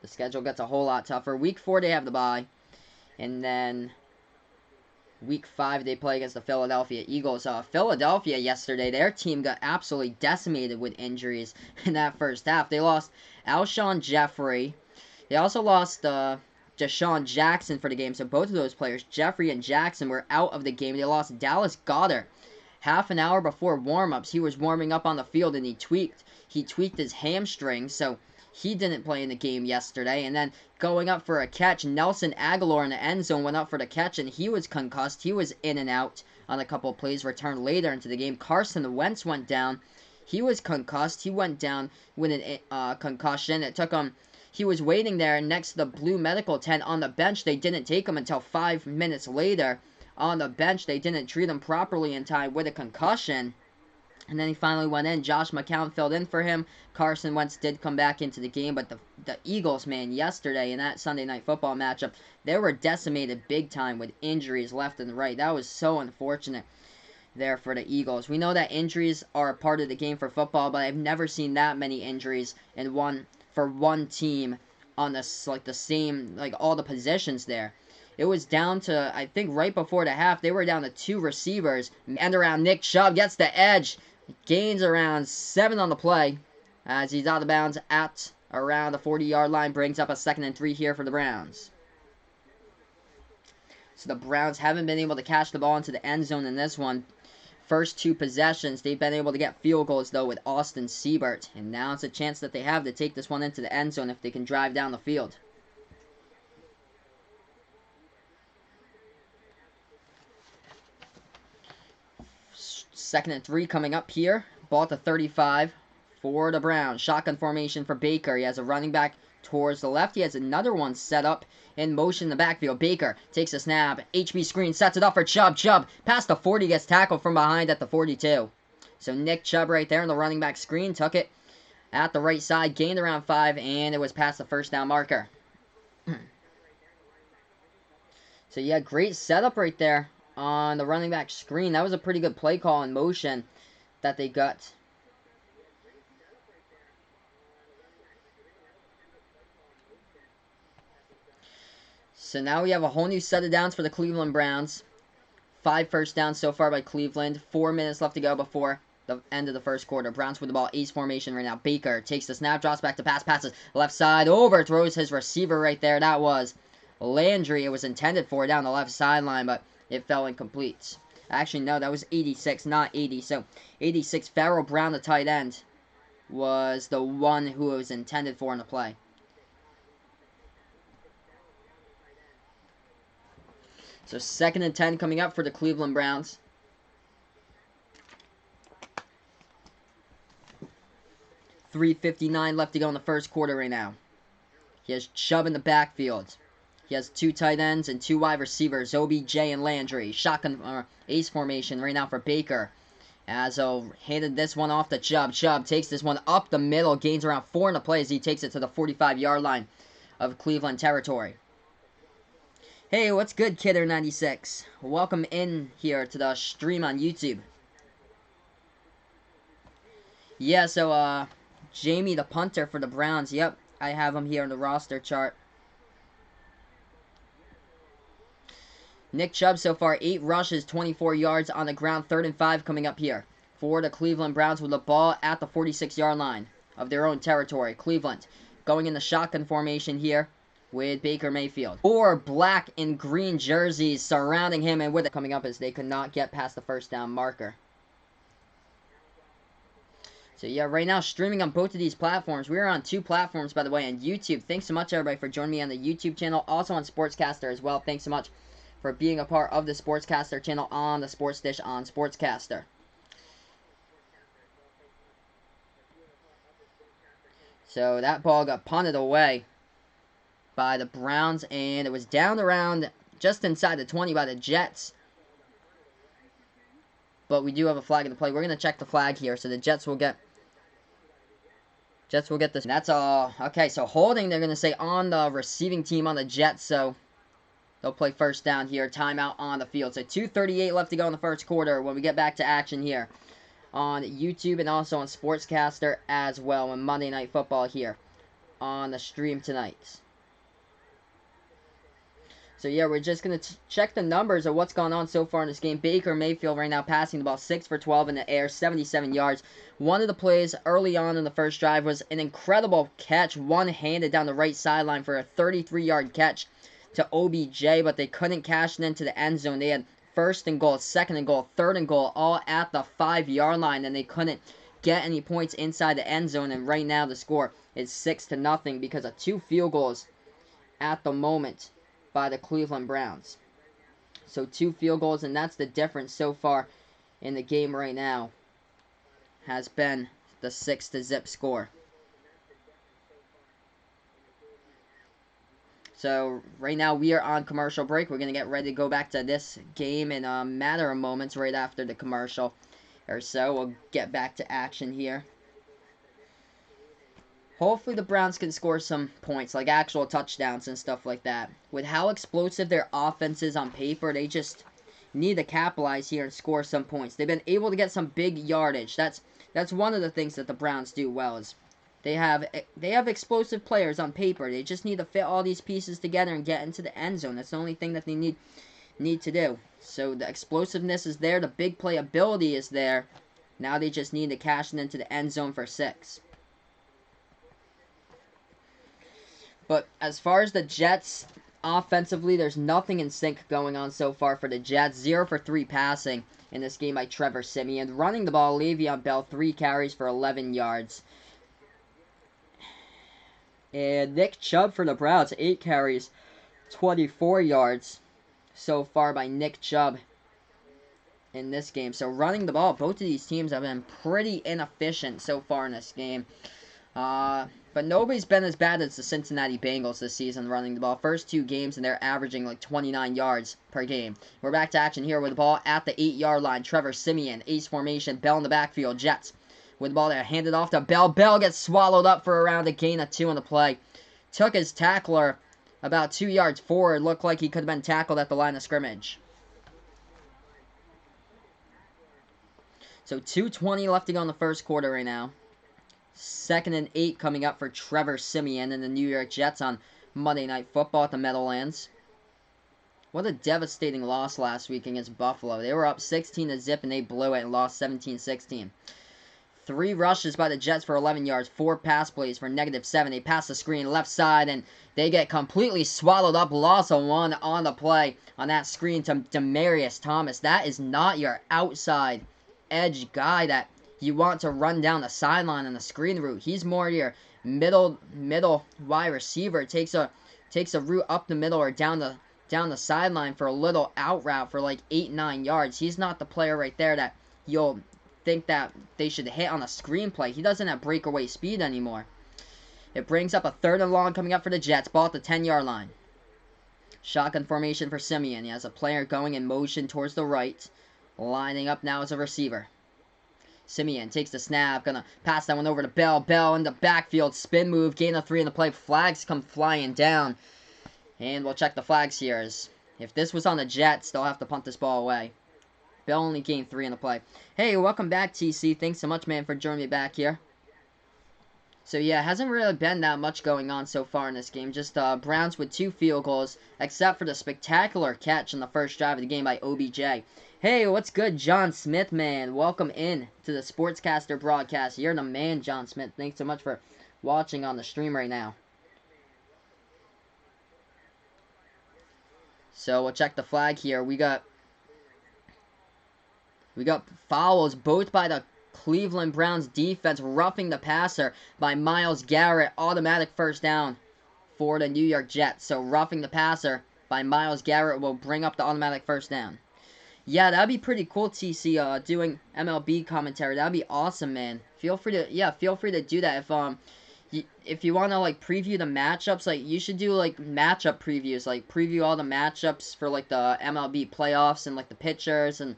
The schedule gets a whole lot tougher. Week 4, they have the bye. And then Week 5, they play against the Philadelphia Eagles. Philadelphia yesterday, their team got absolutely decimated with injuries in that first half. They lost Alshon Jeffrey. They also lost Deshaun Jackson for the game. So both of those players, Jeffrey and Jackson, were out of the game. They lost Dallas Goedert. Half an hour before warm-ups, he was warming up on the field and he tweaked his hamstring, so he didn't play in the game yesterday. And then going up for a catch, Nelson Aguilar in the end zone went up for the catch, and he was concussed. He was in and out on a couple of plays, returned later into the game. Carson Wentz went down. He was concussed. He went down with a concussion. It took him. He was waiting there next to the blue medical tent on the bench. They didn't take him until 5 minutes later. On the bench, they didn't treat him properly in time with a concussion. And then he finally went in. Josh McCown filled in for him. Carson Wentz did come back into the game. But the Eagles, man, yesterday in that Sunday Night Football matchup, they were decimated big time with injuries left and right. That was so unfortunate there for the Eagles. We know that injuries are a part of the game for football, but I've never seen that many injuries for one team on all the positions there. It was down to, I think, right before the half, they were down to 2 receivers. End around Nick Chubb, gets the edge, gains around 7 on the play as he's out of bounds at around the 40-yard line, brings up a 2nd and 3 here for the Browns. So the Browns haven't been able to catch the ball into the end zone in this one. First 2 possessions, they've been able to get field goals, though, with Austin Seibert. And now it's a chance that they have to take this one into the end zone if they can drive down the field. 2nd and 3 coming up here. Ball to 35 for the Browns. Shotgun formation for Baker. He has a running back towards the left. He has another one set up in motion in the backfield. Baker takes a snap. HB screen, sets it up for Chubb. Chubb past the 40, gets tackled from behind at the 42. So Nick Chubb right there in the running back screen. Took it at the right side. Gained around 5, and it was past the first down marker. So yeah, great setup right there on the running back screen. That was a pretty good play call in motion that they got. So now we have a whole new set of downs for the Cleveland Browns. 5 first downs so far by Cleveland. 4 minutes left to go before the end of the first quarter. Browns with the ball, ace formation right now. Baker takes the snap, drops back to pass, passes left side, overthrows his receiver right there. That was Landry. It was intended for down the left sideline, but it fell incomplete. Actually, no, that was 86, not 80. So 86, Farrell Brown, the tight end, was the one who it was intended for in the play. So 2nd and 10 coming up for the Cleveland Browns. .359 left to go in the first quarter right now. He has Chubb in the backfield. He has 2 tight ends and 2 wide receivers, OBJ and Landry. Shotgun ace formation right now for Baker. Azzo handed this one off to Chubb. Chubb takes this one up the middle, gains around 4 in the play as he takes it to the 45-yard line of Cleveland territory. Hey, what's good, Kidder96? Welcome in here to the stream on YouTube. Yeah, so, Jamie, the punter for the Browns. Yep, I have him here on the roster chart. Nick Chubb so far, 8 rushes, 24 yards on the ground. 3rd and 5 coming up here for the Cleveland Browns with the ball at the 46-yard line of their own territory. Cleveland going in the shotgun formation here with Baker Mayfield. 4 black and green jerseys surrounding him, and with it coming up as they could not get past the first down marker. So yeah, right now streaming on both of these platforms. We are on 2 platforms, by the way, on YouTube. Thanks so much, everybody, for joining me on the YouTube channel. Also on Sportscaster as well. Thanks so much for being a part of the Sportscaster channel on the Sports Dish on Sportscaster. So that ball got punted away by the Browns, and it was down around just inside the 20 by the Jets. But we do have a flag in the play. We're going to check the flag here, so the Jets will get this. That's all. Okay, so holding, they're going to say on the receiving team on the Jets, so they'll play first down here. Timeout on the field. So 2:38 left to go in the first quarter when we get back to action here on YouTube and also on Sportscaster as well on Monday Night Football here on the stream tonight. So yeah, we're just going to check the numbers of what's gone on so far in this game. Baker Mayfield right now passing the ball 6 for 12 in the air, 77 yards. One of the plays early on in the first drive was an incredible catch, one-handed down the right sideline for a 33-yard catch to OBJ, but they couldn't cash it into the end zone. They had 1st and goal, 2nd and goal, 3rd and goal, all at the 5-yard line, and they couldn't get any points inside the end zone. And right now the score is 6-0 because of 2 field goals at the moment by the Cleveland Browns. So 2 field goals, and that's the difference so far in the game right now, has been the 6-0 score. So right now we are on commercial break. We're going to get ready to go back to this game in a matter of moments right after the commercial or so. We'll get back to action here. Hopefully the Browns can score some points, like actual touchdowns and stuff like that. With how explosive their offense is on paper, they just need to capitalize here and score some points. They've been able to get some big yardage. That's one of the things that the Browns do well is they have explosive players on paper. They just need to fit all these pieces together and get into the end zone. That's the only thing that they need to do. So the explosiveness is there. The big playability is there. Now they just need to cash it into the end zone for 6. But as far as the Jets, offensively, there's nothing in sync going on so far for the Jets. 0 for 3 passing in this game by Trevor Siemian. Running the ball, Le'Veon Bell, 3 carries for 11 yards. And Nick Chubb for the Browns, 8 carries, 24 yards so far by Nick Chubb in this game. So running the ball, both of these teams have been pretty inefficient so far in this game. But nobody's been as bad as the Cincinnati Bengals this season running the ball. First 2 games, and they're averaging like 29 yards per game. We're back to action here with the ball at the 8-yard line. Trevor Siemian, ace formation, Bell in the backfield. Jets with the ball there, handed off to Bell. Bell gets swallowed up for around a gain of 2 on the play. Took his tackler about 2 yards forward. Looked like he could have been tackled at the line of scrimmage. So 2:20 left to go in the first quarter right now. 2nd and 8 coming up for Trevor Siemian and the New York Jets on Monday Night Football at the Meadowlands. What a devastating loss last week against Buffalo. They were up 16-0 and they blew it and lost 17-16. 3 rushes by the Jets for 11 yards, 4 pass plays for -7. They pass the screen left side and they get completely swallowed up. Loss of 1 on the play on that screen to Demaryius Thomas. That is not your outside edge guy that you want to run down the sideline on the screen route. He's more your middle wide receiver. Takes a route up the middle or down the sideline for a little out route for like 8-9 yards. He's not the player right there that you'll think that they should hit on a screenplay. He doesn't have breakaway speed anymore. It brings up a 3rd and long coming up for the Jets. Ball at the 10-yard line. Shotgun formation for Siemian. He has a player going in motion towards the right. Lining up now as a receiver. Siemian takes the snap. Gonna pass that one over to Bell. Bell in the backfield. Spin move. Gain of 3 in the play. Flags come flying down. And we'll check the flags here. As if this was on the Jets, they'll have to punt this ball away. Bell only gained 3 in the play. Hey, welcome back, TC. Thanks so much, man, for joining me back here. So, yeah, hasn't really been that much going on so far in this game. Just Browns with 2 field goals, except for the spectacular catch in the first drive of the game by OBJ. Hey, what's good, John Smith, man? Welcome in to the Sportscaster broadcast. You're the man, John Smith. Thanks so much for watching on the stream right now. So, we'll check the flag here. We got fouls both by the Cleveland Browns defense, roughing the passer by Myles Garrett. Automatic first down for the New York Jets. So roughing the passer by Myles Garrett will bring up the automatic first down. Yeah, that'd be pretty cool, TC, doing MLB commentary. That'd be awesome, man. Feel free to do that. If you want to, like, preview the matchups, like, you should do, like, matchup previews. Like, preview all the matchups for, like, the MLB playoffs and, like, the pitchers and,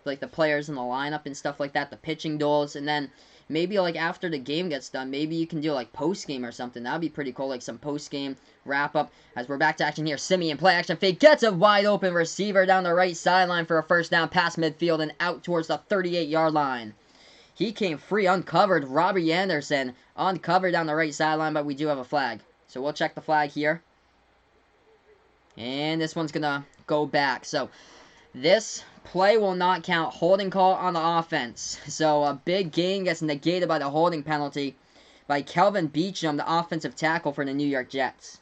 like, the players in the lineup and stuff like that, the pitching duels, and then maybe, like, after the game gets done, maybe you can do, like, post-game or something. That would be pretty cool, like, some post-game wrap-up. As we're back to action here, Siemian, play-action fake, gets a wide-open receiver down the right sideline for a first down, past midfield, and out towards the 38-yard line. He came free, uncovered. Robbie Anderson uncovered down the right sideline, but we do have a flag. So we'll check the flag here. And this one's going to go back. So this play will not count. Holding call on the offense. So a big gain gets negated by the holding penalty by Kelvin Beachum, the offensive tackle for the New York Jets.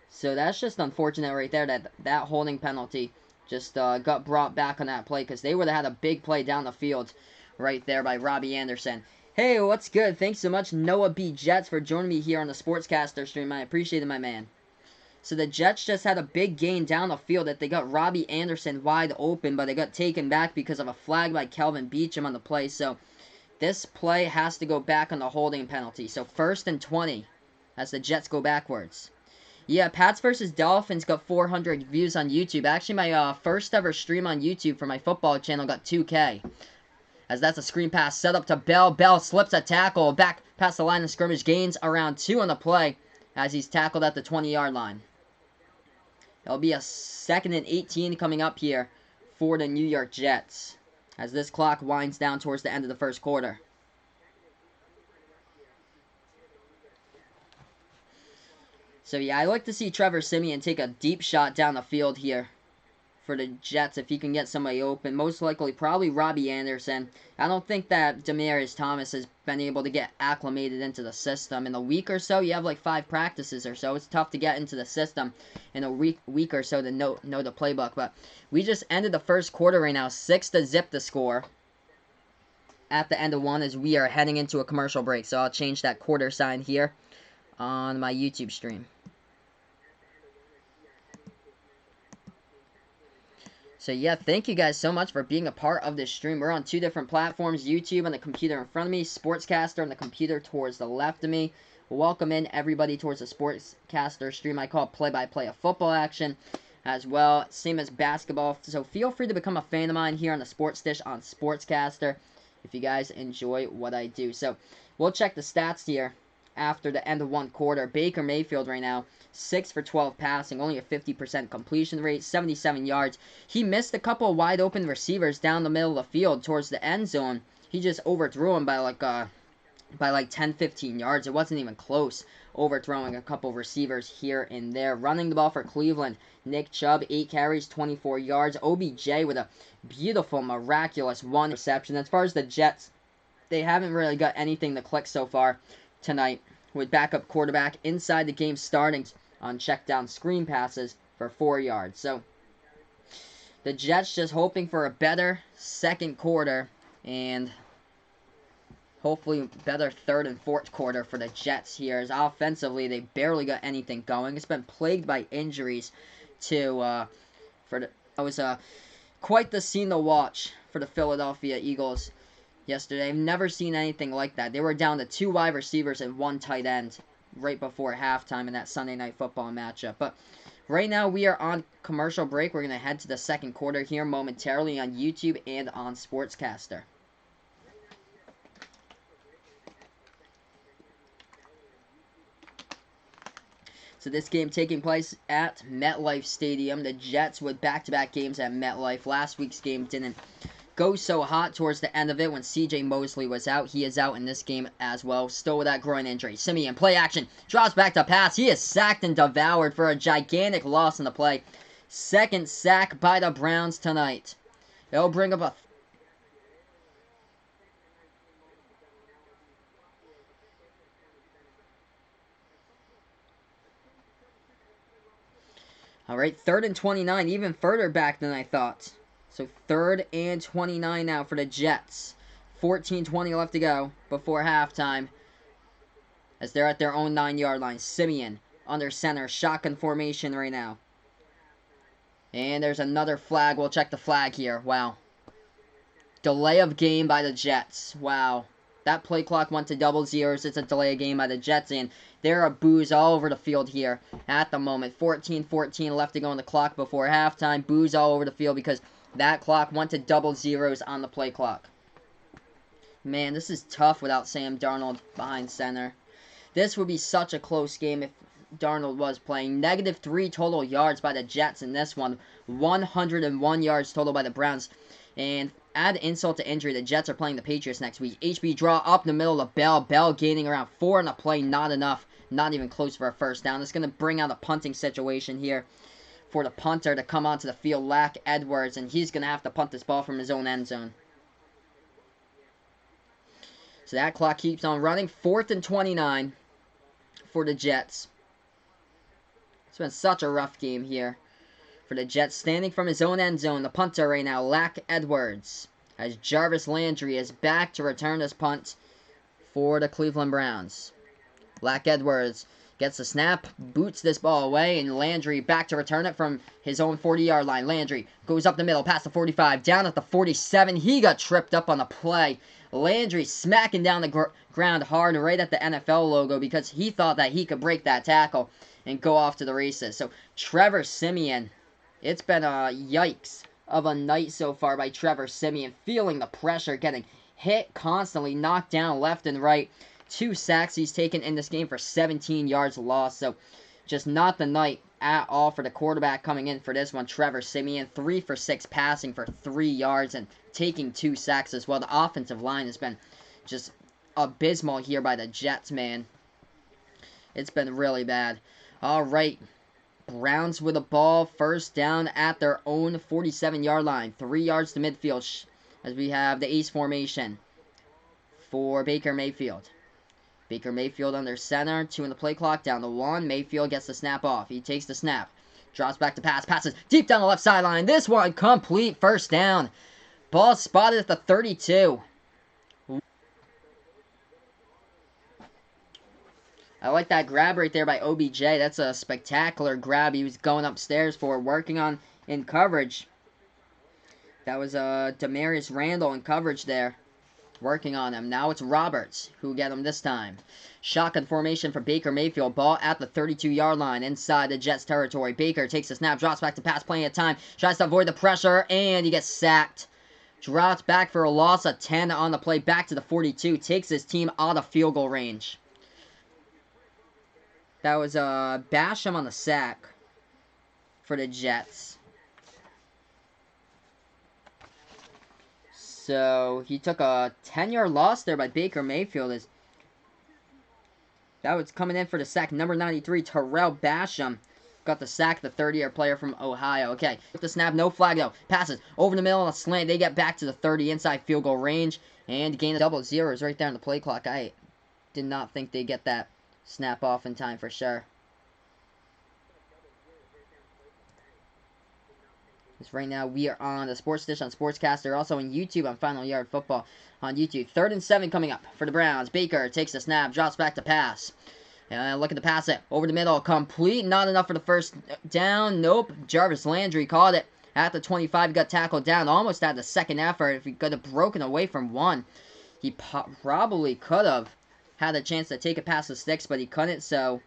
So that's just unfortunate right there that holding penalty just got brought back on that play, because they would have had a big play down the field right there by Robbie Anderson. Hey, what's good? Thanks so much, Noah B. Jets, for joining me here on the Sportscaster stream. I appreciate it, my man. So the Jets just had a big gain down the field that they got Robbie Anderson wide open, but they got taken back because of a flag by Kelvin Beachum on the play. So this play has to go back on the holding penalty. So 1st and 20 as the Jets go backwards. Yeah, Pats versus Dolphins got 400 views on YouTube. Actually, my first ever stream on YouTube for my football channel got 2K. As that's a screen pass set up to Bell. Bell slips a tackle back past the line of scrimmage. Gains around 2 on the play as he's tackled at the 20-yard line. It'll be a 2nd and 18 coming up here for the New York Jets as this clock winds down towards the end of the first quarter. So yeah, I like to see Trevor Siemian take a deep shot down the field here for the Jets if he can get somebody open. Most likely, probably Robbie Anderson. I don't think that Demaryius Thomas has been able to get acclimated into the system. In a week or so, you have like 5 practices or so. It's tough to get into the system in a week or so to know the playbook. But we just ended the first quarter right now. 6-0 the score at the end of one as we are heading into a commercial break. So I'll change that quarter sign here on my YouTube stream. So yeah, thank you guys so much for being a part of this stream. We're on 2 different platforms, YouTube on the computer in front of me, Sportscaster on the computer towards the left of me. Welcome in everybody towards the Sportscaster stream I call play-by-play of football action as well, same as basketball. So feel free to become a fan of mine here on the Sports Dish on Sportscaster if you guys enjoy what I do. So we'll check the stats here after the end of one quarter. Baker Mayfield right now, 6 for 12 passing, only a 50% completion rate, 77 yards. He missed a couple of wide open receivers down the middle of the field towards the end zone. He just overthrew him by like 10, 15 yards. It wasn't even close. Overthrowing a couple receivers here and there. Running the ball for Cleveland, Nick Chubb, 8 carries, 24 yards. OBJ with a beautiful, miraculous 1 reception. As far as the Jets, they haven't really got anything to click so far tonight, with backup quarterback inside the game starting on check down screen passes for 4 yards. So the Jets just hoping for a better second quarter and hopefully better third and fourth quarter for the Jets here, as offensively they barely got anything going. It's been plagued by injuries to that was quite the scene to watch for the Philadelphia Eagles yesterday. I've never seen anything like that. They were down to 2 wide receivers and 1 tight end right before halftime in that Sunday Night Football matchup. But right now we are on commercial break. We're going to head to the second quarter here momentarily on YouTube and on Sportscaster. So this game taking place at MetLife Stadium. The Jets with back-to-back games at MetLife. Last week's game didn't go so hot towards the end of it when C.J. Mosley was out. He is out in this game as well, still with that groin injury. Simeon, play action, drops back to pass. He is sacked and devoured for a gigantic loss in the play. Second sack by the Browns tonight. It'll bring up a Alright, 3rd and 29, even further back than I thought. So 3rd and 29 now for the Jets. 14:20 left to go before halftime, as they're at their own 9-yard line. Simeon under center, shotgun formation right now. And there's another flag. We'll check the flag here. Wow. Delay of game by the Jets. Wow. That play clock went to double zeros. It's a delay of game by the Jets, and there are boos all over the field here at the moment. 14:14 left to go on the clock before halftime. Boos all over the field because that clock went to double zeros on the play clock. Man, this is tough without Sam Darnold behind center. This would be such a close game if Darnold was playing. -3 total yards by the Jets in this one. 101 yards total by the Browns. And add insult to injury, the Jets are playing the Patriots next week. HB draw up the middle of Bell. Bell gaining around 4 on the play. Not enough. Not even close for a first down. It's going to bring out a punting situation here for the punter to come onto the field, Lack Edwards, and he's going to have to punt this ball from his own end zone. So that clock keeps on running. 4th and 29 for the Jets. It's been such a rough game here for the Jets. Standing from his own end zone, the punter right now, Lack Edwards, as Jarvis Landry is back to return this punt for the Cleveland Browns. Lack Edwards gets the snap, boots this ball away, and Landry back to return it from his own 40-yard line. Landry goes up the middle, past the 45, down at the 47. He got tripped up on the play. Landry smacking down the ground hard right at the NFL logo because he thought that he could break that tackle and go off to the races. So Trevor Siemian, it's been a yikes of a night so far by Trevor Siemian, feeling the pressure, getting hit constantly, knocked down left and right. 2 sacks he's taken in this game for 17 yards lost. So just not the night at all for the quarterback coming in for this one. Trevor Siemian, 3 for 6 passing for 3 yards and taking 2 sacks as well. The offensive line has been just abysmal here by the Jets, man. It's been really bad. All right. Browns with a ball, first down at their own 47-yard line. 3 yards to midfield as we have the ace formation for Baker Mayfield. Baker Mayfield under center, 2 in the play clock, down to 1. Mayfield gets the snap off. He takes the snap, drops back to pass, passes deep down the left sideline. This one complete, first down. Ball spotted at the 32. I like that grab right there by OBJ. That's a spectacular grab he was going upstairs for, working on in coverage. That was Demarius Randall in coverage there, working on him. Now it's Roberts who get him this time. Shotgun formation for Baker Mayfield. Ball at the 32-yard line inside the Jets territory. Baker takes the snap, drops back to pass, plenty of time. Tries to avoid the pressure, and he gets sacked. Drops back for a loss of 10 on the play, back to the 42. Takes his team out of field goal range. That was Basham on the sack for the Jets. So he took a 10-yard loss there by Baker Mayfield. That was coming in for the sack. Number 93, Terrell Basham. Got the sack, the 30-year player from Ohio. Okay, with the snap, no flag though. Passes over the middle on a slant. They get back to the 30 inside field goal range. And gain of double zeros right there on the play clock. I did not think they'd get that snap off in time for sure. Because right now we are on the Sports Dish on Sportscaster. Also on YouTube on Final Yard Football on YouTube. 3rd and 7 coming up for the Browns. Baker takes the snap, drops back to pass. And look at the pass it. Over the middle. Complete. Not enough for the first down. Nope. Jarvis Landry caught it. At the 25. Got tackled down. Almost had the second effort. If he could have broken away from one, he probably could have had a chance to take it past the sticks, but he couldn't. So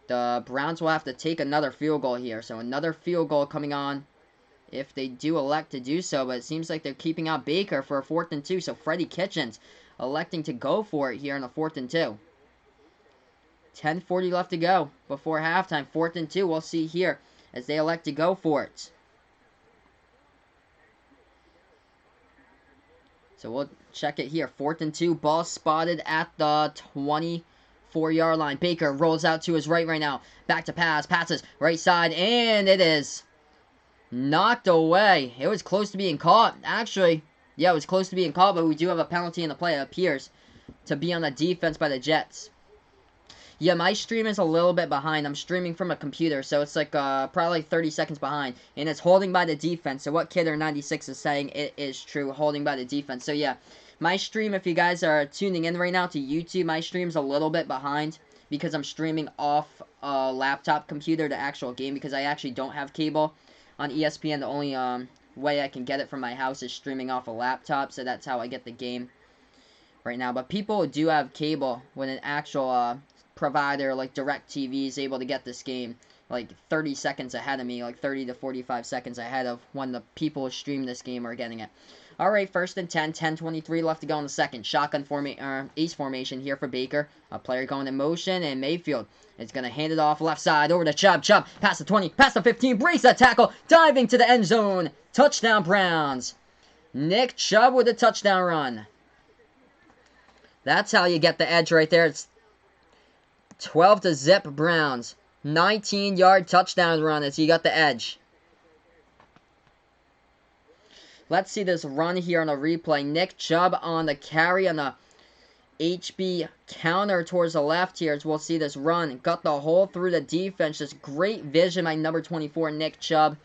the Browns will have to take another field goal here. So another field goal coming on if they do elect to do so. But it seems like they're keeping out Baker for a 4th and 2. So Freddie Kitchens electing to go for it here on a 4th and 2. 10:40 left to go before halftime. 4th and 2. We'll see here as they elect to go for it. So we'll check it here. 4th and 2. Ball spotted at the 24-yard line. Baker rolls out to his right now. Back to pass. Passes right side. And it is knocked away. It was close to being caught. Actually, yeah, it was close to being caught, but we do have a penalty in the play. It appears to be on the defense by the Jets. Yeah, my stream is a little bit behind. I'm streaming from a computer, so it's like probably 30 seconds behind. And it's holding by the defense. So what Kidder96 is saying, it is true, holding by the defense. So yeah, my stream, if you guys are tuning in right now to YouTube, my stream's a little bit behind because I'm streaming off a laptop computer, the actual game, because I actually don't have cable on ESPN. The only way I can get it from my house is streaming off a laptop, so that's how I get the game right now. But people do have cable when an actual provider like DirecTV is able to get this game like 30 seconds ahead of me, like 30 to 45 seconds ahead of when the people who stream this game are getting it. Alright, 1st and 10, 10:23 left to go in the second. Shotgun ace formation here for Baker. A player going in motion, and Mayfield is going to hand it off left side over to Chubb. Chubb past the 20, past the 15, breaks that tackle, diving to the end zone. Touchdown Browns. Nick Chubb with a touchdown run. That's how you get the edge right there. It's 12-0 Browns. 19-yard touchdown run as he got the edge. Let's see this run here on a replay. Nick Chubb on the carry on the HB counter towards the left here as we'll see this run. Got the hole through the defense. Just great vision by number 24, Nick Chubb.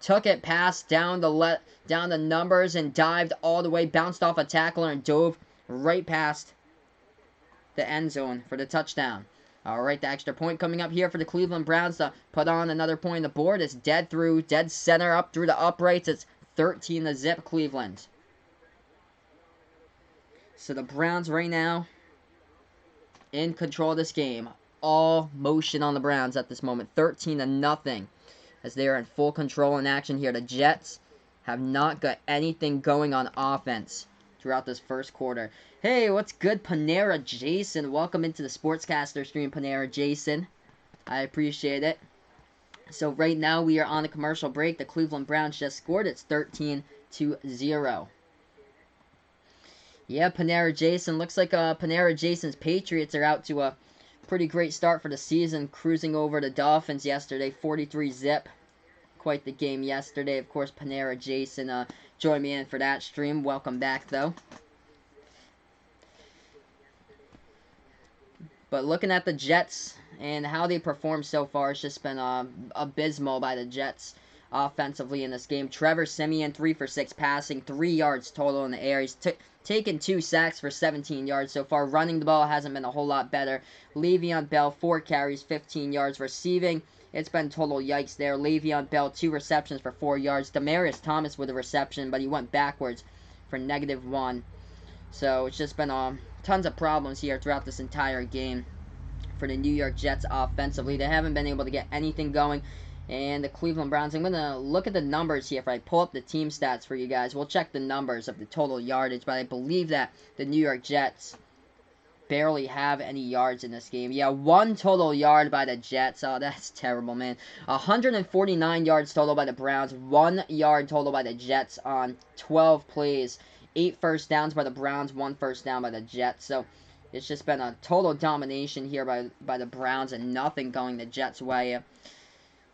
Took it past down the numbers and dived all the way. Bounced off a tackler and dove right past the end zone for the touchdown. Alright, the extra point coming up here for the Cleveland Browns to put on another point on the board. It's dead center up through the uprights. It's 13-0 Cleveland. So the Browns right now in control of this game. All motion on the Browns at this moment. 13-0 as they are in full control and action here. The Jets have not got anything going on offense throughout this first quarter. Hey, what's good, Panera Jason? Welcome into the Sportscaster stream, Panera Jason. I appreciate it. So right now we are on a commercial break. The Cleveland Browns just scored. It's 13-0. Yeah, Panera Jason. Looks like Panera Jason's Patriots are out to a pretty great start for the season, cruising over the Dolphins yesterday, 43-0. Quite the game yesterday. Of course, Panera Jason joined me in for that stream. Welcome back, though. But looking at the Jets and how they performed so far, it's just been abysmal by the Jets offensively in this game. Trevor Siemian, 3 for 6 passing, 3 yards total in the air. He's taken 2 sacks for 17 yards so far. Running the ball hasn't been a whole lot better. Le'Veon Bell, 4 carries, 15 yards. Receiving, it's been total yikes there. Le'Veon Bell, 2 receptions for 4 yards. Demaryius Thomas with a reception, but he went backwards for -1. So it's just been tons of problems here throughout this entire game for the New York Jets offensively. They haven't been able to get anything going. And the Cleveland Browns, I'm going to look at the numbers here. If I pull up the team stats for you guys, we'll check the numbers of the total yardage. But I believe that the New York Jets barely have any yards in this game. Yeah, 1 total yard by the Jets. Oh, that's terrible, man. 149 yards total by the Browns. 1 yard total by the Jets on 12 plays. 8 first downs by the Browns. 1 first down by the Jets. So it's just been a total domination here by the Browns and nothing going the Jets' way.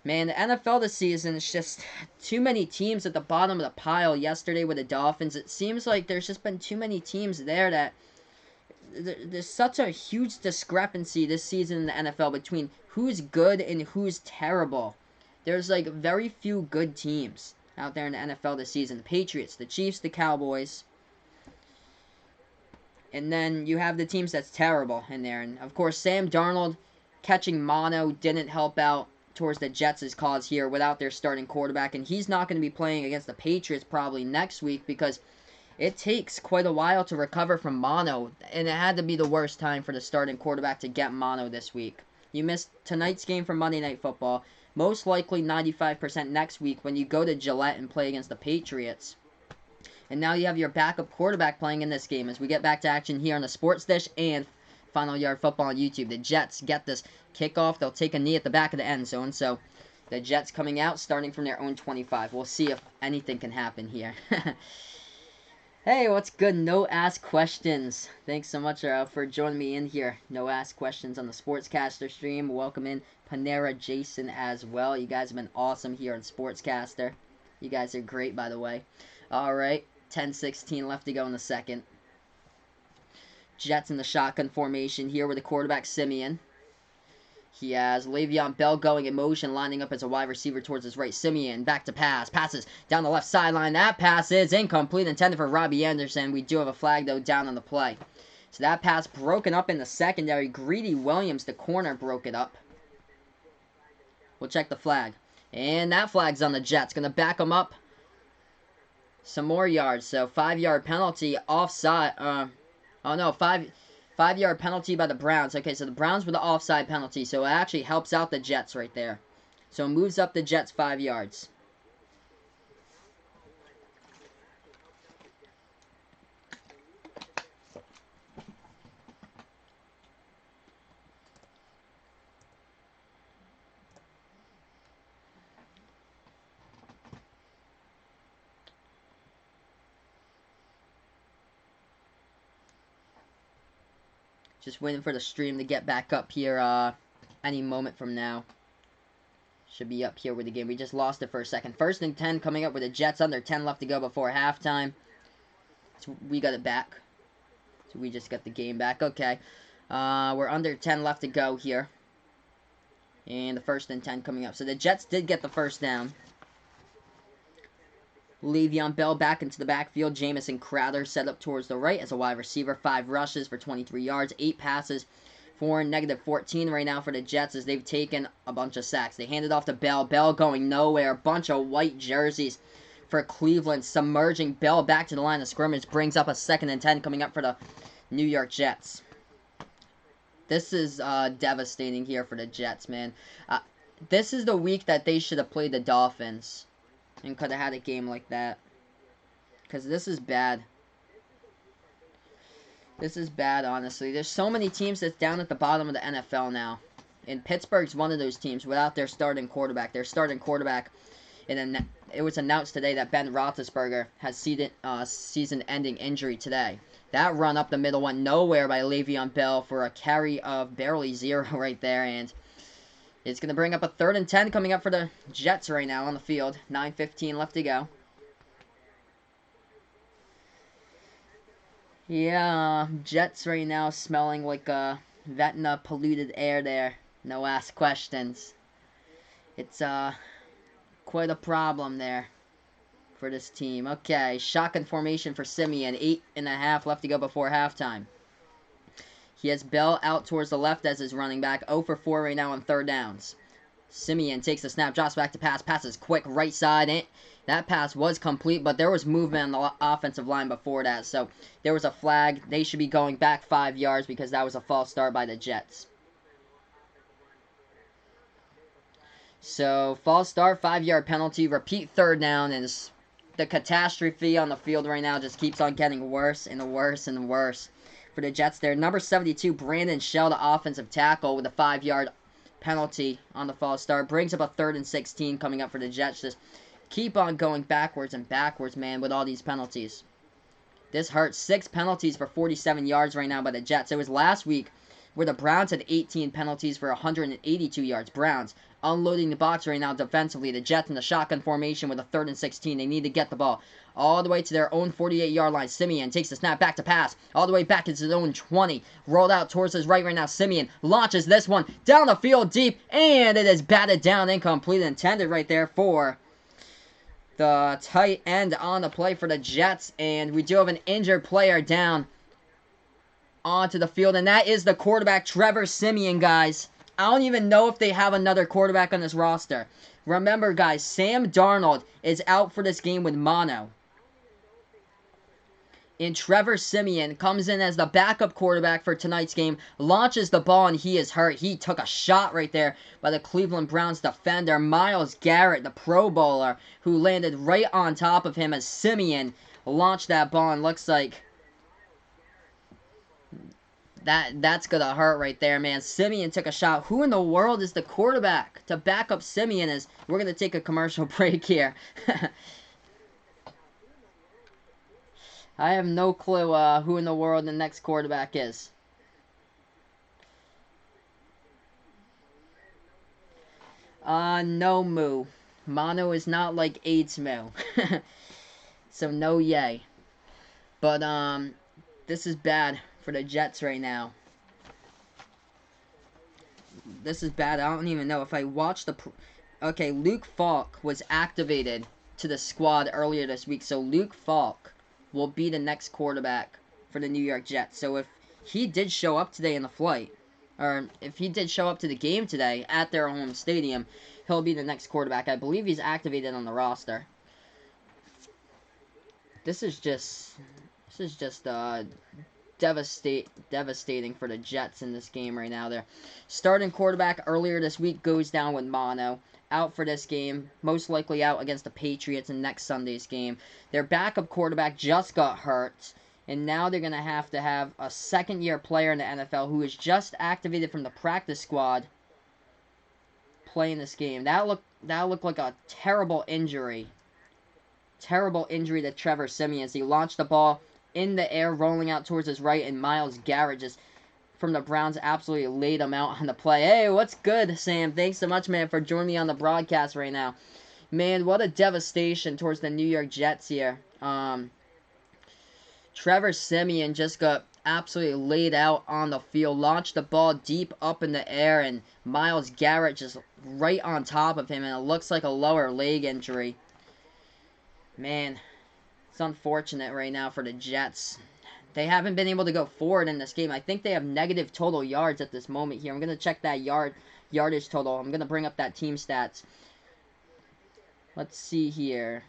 Man, the NFL this season is just too many teams at the bottom of the pile. Yesterday with the Dolphins, it seems like there's just been too many teams there that there's such a huge discrepancy this season in the NFL between who's good and who's terrible. There's like very few good teams out there in the NFL this season. The Patriots, the Chiefs, the Cowboys. And then you have the teams that's terrible in there. And of course, Sam Darnold catching mono didn't help out towards the Jets' cause here without their starting quarterback. And he's not going to be playing against the Patriots probably next week because it takes quite a while to recover from mono. And it had to be the worst time for the starting quarterback to get mono this week. You missed tonight's game from Monday Night Football. Most likely 95% next week when you go to Gillette and play against the Patriots. And now you have your backup quarterback playing in this game as we get back to action here on the Sports Dish and Final Yard Football on YouTube. The Jets get this kickoff. They'll take a knee at the back of the end zone. So the Jets coming out starting from their own 25. We'll see if anything can happen here. Hey, what's good? No Ask Questions. Thanks so much for joining me in here. No Ask Questions on the Sportscaster stream. Welcome in Panera Jason as well. You guys have been awesome here on Sportscaster. You guys are great, by the way. Alright, 10-16 left to go in the second. Jets in the shotgun formation here with the quarterback Simeon. He has Le'Veon Bell going in motion, lining up as a wide receiver towards his right. Simeon back to pass. Passes down the left sideline. That pass is incomplete, intended for Robbie Anderson. We do have a flag, though, down on the play. So that pass broken up in the secondary. Greedy Williams, the corner, broke it up. We'll check the flag. And that flag's on the Jets. Going to back them up some more yards. So 5-yard penalty offside. Oh no, 5-yard penalty by the Browns. Okay, so the Browns with the offside penalty. So it actually helps out the Jets right there. So it moves up the Jets 5 yards. Just waiting for the stream to get back up here any moment from now. Should be up here with the game. We just lost it for a second. 1st and 10 coming up with the Jets under 10 left to go before halftime. So we got it back. So we just got the game back. Okay. We're under 10 left to go here. And the 1st and 10 coming up. So the Jets did get the first down. Le'Veon Bell back into the backfield. Jamison Crowder set up towards the right as a wide receiver. 5 rushes for 23 yards. 8 passes for -14 right now for the Jets as they've taken a bunch of sacks. They handed off to Bell. Bell going nowhere. A bunch of white jerseys for Cleveland. Submerging Bell back to the line of scrimmage. Brings up a 2nd and 10 coming up for the New York Jets. This is devastating here for the Jets, man. This is the week that they should have played the Dolphins. And could have had a game like that. Because this is bad. This is bad, honestly. There's so many teams that's down at the bottom of the NFL now. And Pittsburgh's one of those teams without their starting quarterback. Their starting quarterback, and it was announced today that Ben Roethlisberger has season-ending injury today. That run up the middle went nowhere by Le'Veon Bell for a carry of barely 0 right there. And it's going to bring up a 3rd and 10 coming up for the Jets right now on the field. 9:15 left to go. Yeah, Jets right now smelling like Vecna polluted air there. No Ask Questions. It's quite a problem there for this team. Okay, shotgun formation for Simeon. 8.5 left to go before halftime. He has Bell out towards the left as his running back. 0 for 4 right now on 3rd downs. Simeon takes the snap, drops back to pass. Passes quick right side. That pass was complete, but there was movement on the offensive line before that. So there was a flag. They should be going back 5 yards because that was a false start by the Jets. So false start, 5-yard penalty. Repeat 3rd down. And the catastrophe on the field right now just keeps on getting worse and worse and worse for the Jets there. Number 72, Brandon Shell, the offensive tackle, with a 5-yard penalty on the false start. Brings up a 3rd and 16 coming up for the Jets. Just keep on going backwards and backwards, man, with all these penalties. This hurts. 6 penalties for 47 yards right now by the Jets. It was last week where the Browns had 18 penalties for 182 yards. Browns unloading the box right now defensively. The Jets in the shotgun formation with a 3rd and 16. They need to get the ball all the way to their own 48-yard line. Simeon takes the snap back to pass. All the way back into his own 20. Rolled out towards his right now. Simeon launches this one down the field deep. And it is batted down. Incomplete. Intended right there for the tight end on the play for the Jets. And we do have an injured player down onto the field. And that is the quarterback, Trevor Siemian, guys. I don't even know if they have another quarterback on this roster. Remember, guys, Sam Darnold is out for this game with mono. And Trevor Siemian comes in as the backup quarterback for tonight's game, launches the ball, and he is hurt. He took a shot right there by the Cleveland Browns defender, Myles Garrett, the Pro Bowler, who landed right on top of him as Siemian launched that ball, and looks like that's gonna hurt right there, man. Siemian took a shot. Who in the world is the quarterback to back up Siemian? As we're gonna take a commercial break here. I have no clue who in the world the next quarterback is. No moo. Mono is not like AIDS moo. So no yay. But this is bad for the Jets right now. This is bad. I don't even know if I watched the... Okay, Luke Falk was activated to the squad earlier this week. So Luke Falk will be the next quarterback for the New York Jets. So if he did show up today in the flight, or if he did show up to the game today at their home stadium, he'll be the next quarterback. I believe he's activated on the roster. This is just devastating for the Jets in this game right now. Their starting quarterback earlier this week goes down with mono. Out for this game, most likely out against the Patriots in next Sunday's game. Their backup quarterback just got hurt, and now they're going to have a second-year player in the NFL who is just activated from the practice squad playing this game. That looked like a terrible injury. Terrible injury to Trevor Siemian as he launched the ball in the air, rolling out towards his right, and Myles Garrett just from the Browns absolutely laid him out on the play. Hey, what's good, Sam? Thanks so much, man, for joining me on the broadcast right now. Man, what a devastation towards the New York Jets here. Trevor Siemian just got absolutely laid out on the field, launched the ball deep up in the air, and Myles Garrett just right on top of him, and it looks like a lower leg injury. Man, it's unfortunate right now for the Jets. They haven't been able to go forward in this game. I think they have negative total yards at this moment here. I'm going to check that yardage total. I'm going to bring up that team stats. Let's see here.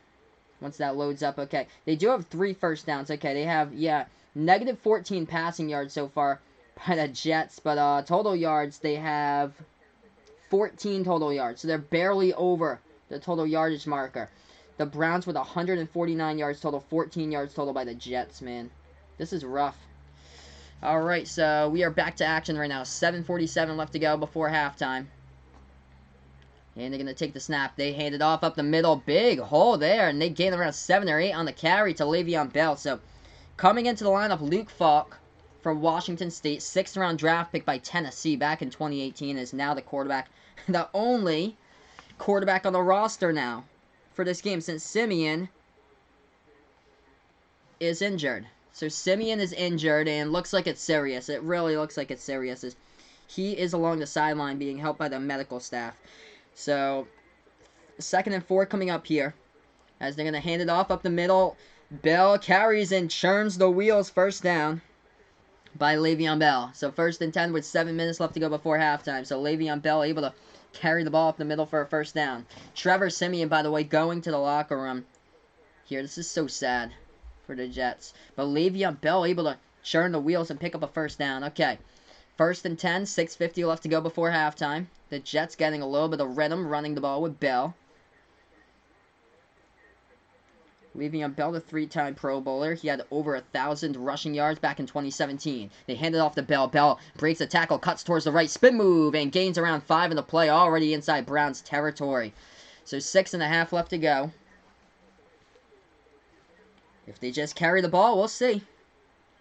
Once that loads up, okay. They do have 3 first downs. Okay, they have, negative 14 passing yards so far by the Jets. But total yards, they have 14 total yards. So they're barely over the total yardage marker. The Browns with 149 yards total, 14 yards total by the Jets, man. This is rough. Alright, so we are back to action right now. 7:47 left to go before halftime. And they're going to take the snap. They hand it off up the middle. Big hole there. And they gain around 7 or 8 on the carry to Le'Veon Bell. So, coming into the lineup, Luke Falk from Washington State. 6th round draft pick by Tennessee back in 2018. Is now the quarterback. The only quarterback on the roster now for this game, since Siemian is injured. So Siemian is injured, and looks like it's serious. It really looks like it's serious. He is along the sideline being helped by the medical staff. So, 2nd and 4 coming up here, as they're going to hand it off up the middle. Bell carries and churns the wheels. First down by Le'Veon Bell. So 1st and 10 with 7 minutes left to go before halftime. So Le'Veon Bell able to carry the ball up the middle for a first down. Trevor Siemian, by the way, going to the locker room here. This is so sad for the Jets. But Le'Veon Bell able to churn the wheels and pick up a first down. Okay. 1st and 10, 6:50 left to go before halftime. The Jets getting a little bit of rhythm, running the ball with Bell. Le'Veon Bell, the 3-time Pro Bowler. He had over 1,000 rushing yards back in 2017. They hand it off to Bell. Bell breaks the tackle, cuts towards the right, spin move, and gains around 5 in the play, already inside Browns territory. So 6.5 left to go. If they just carry the ball, we'll see.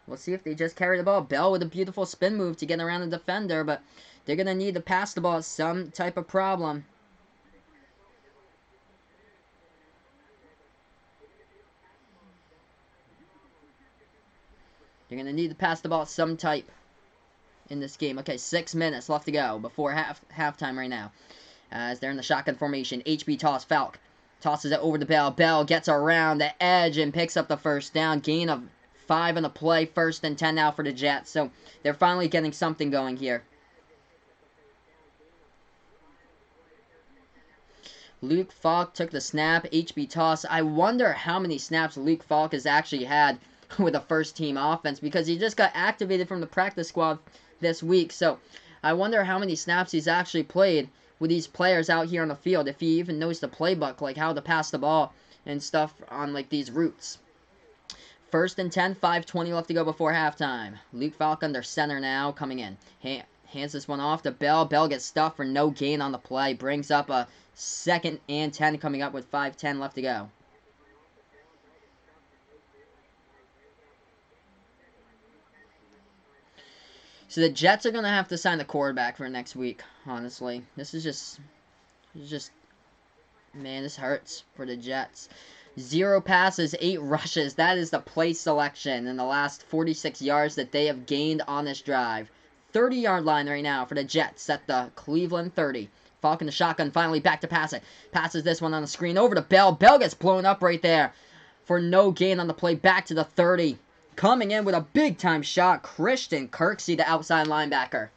We'll see if they just carry the ball. Bell with a beautiful spin move to get around the defender, but they're going to need to pass the ball. Some type of problem. They're going to need to pass the ball some type in this game. Okay, 6 minutes left to go before halftime right now. As they're in the shotgun formation. HB toss. Falk tosses it over to Bell. Bell gets around the edge and picks up the first down. Gain of 5 on the play. 1st and 10 now for the Jets. So they're finally getting something going here. Luke Falk took the snap. HB toss. I wonder how many snaps Luke Falk has actually had with a first-team offense, because he just got activated from the practice squad this week. So I wonder how many snaps he's actually played with these players out here on the field, if he even knows the playbook, like how to pass the ball and stuff on like these routes. 1st and 10, 5:20 left to go before halftime. Luke Falk under center now, coming in. Hands this one off to Bell. Bell gets stuffed for no gain on the play. Brings up a 2nd and 10 coming up with 5:10 left to go. So the Jets are going to have to sign the quarterback for next week, honestly. This is just, man, this hurts for the Jets. 0 passes, 8 rushes. That is the play selection in the last 46 yards that they have gained on this drive. 30-yard line right now for the Jets at the Cleveland 30. Falk in the shotgun, finally back to pass it. Passes this one on the screen over to Bell. Bell gets blown up right there for no gain on the play. Back to the 30. Coming in with a big-time shot, Christian Kirksey, the outside linebacker.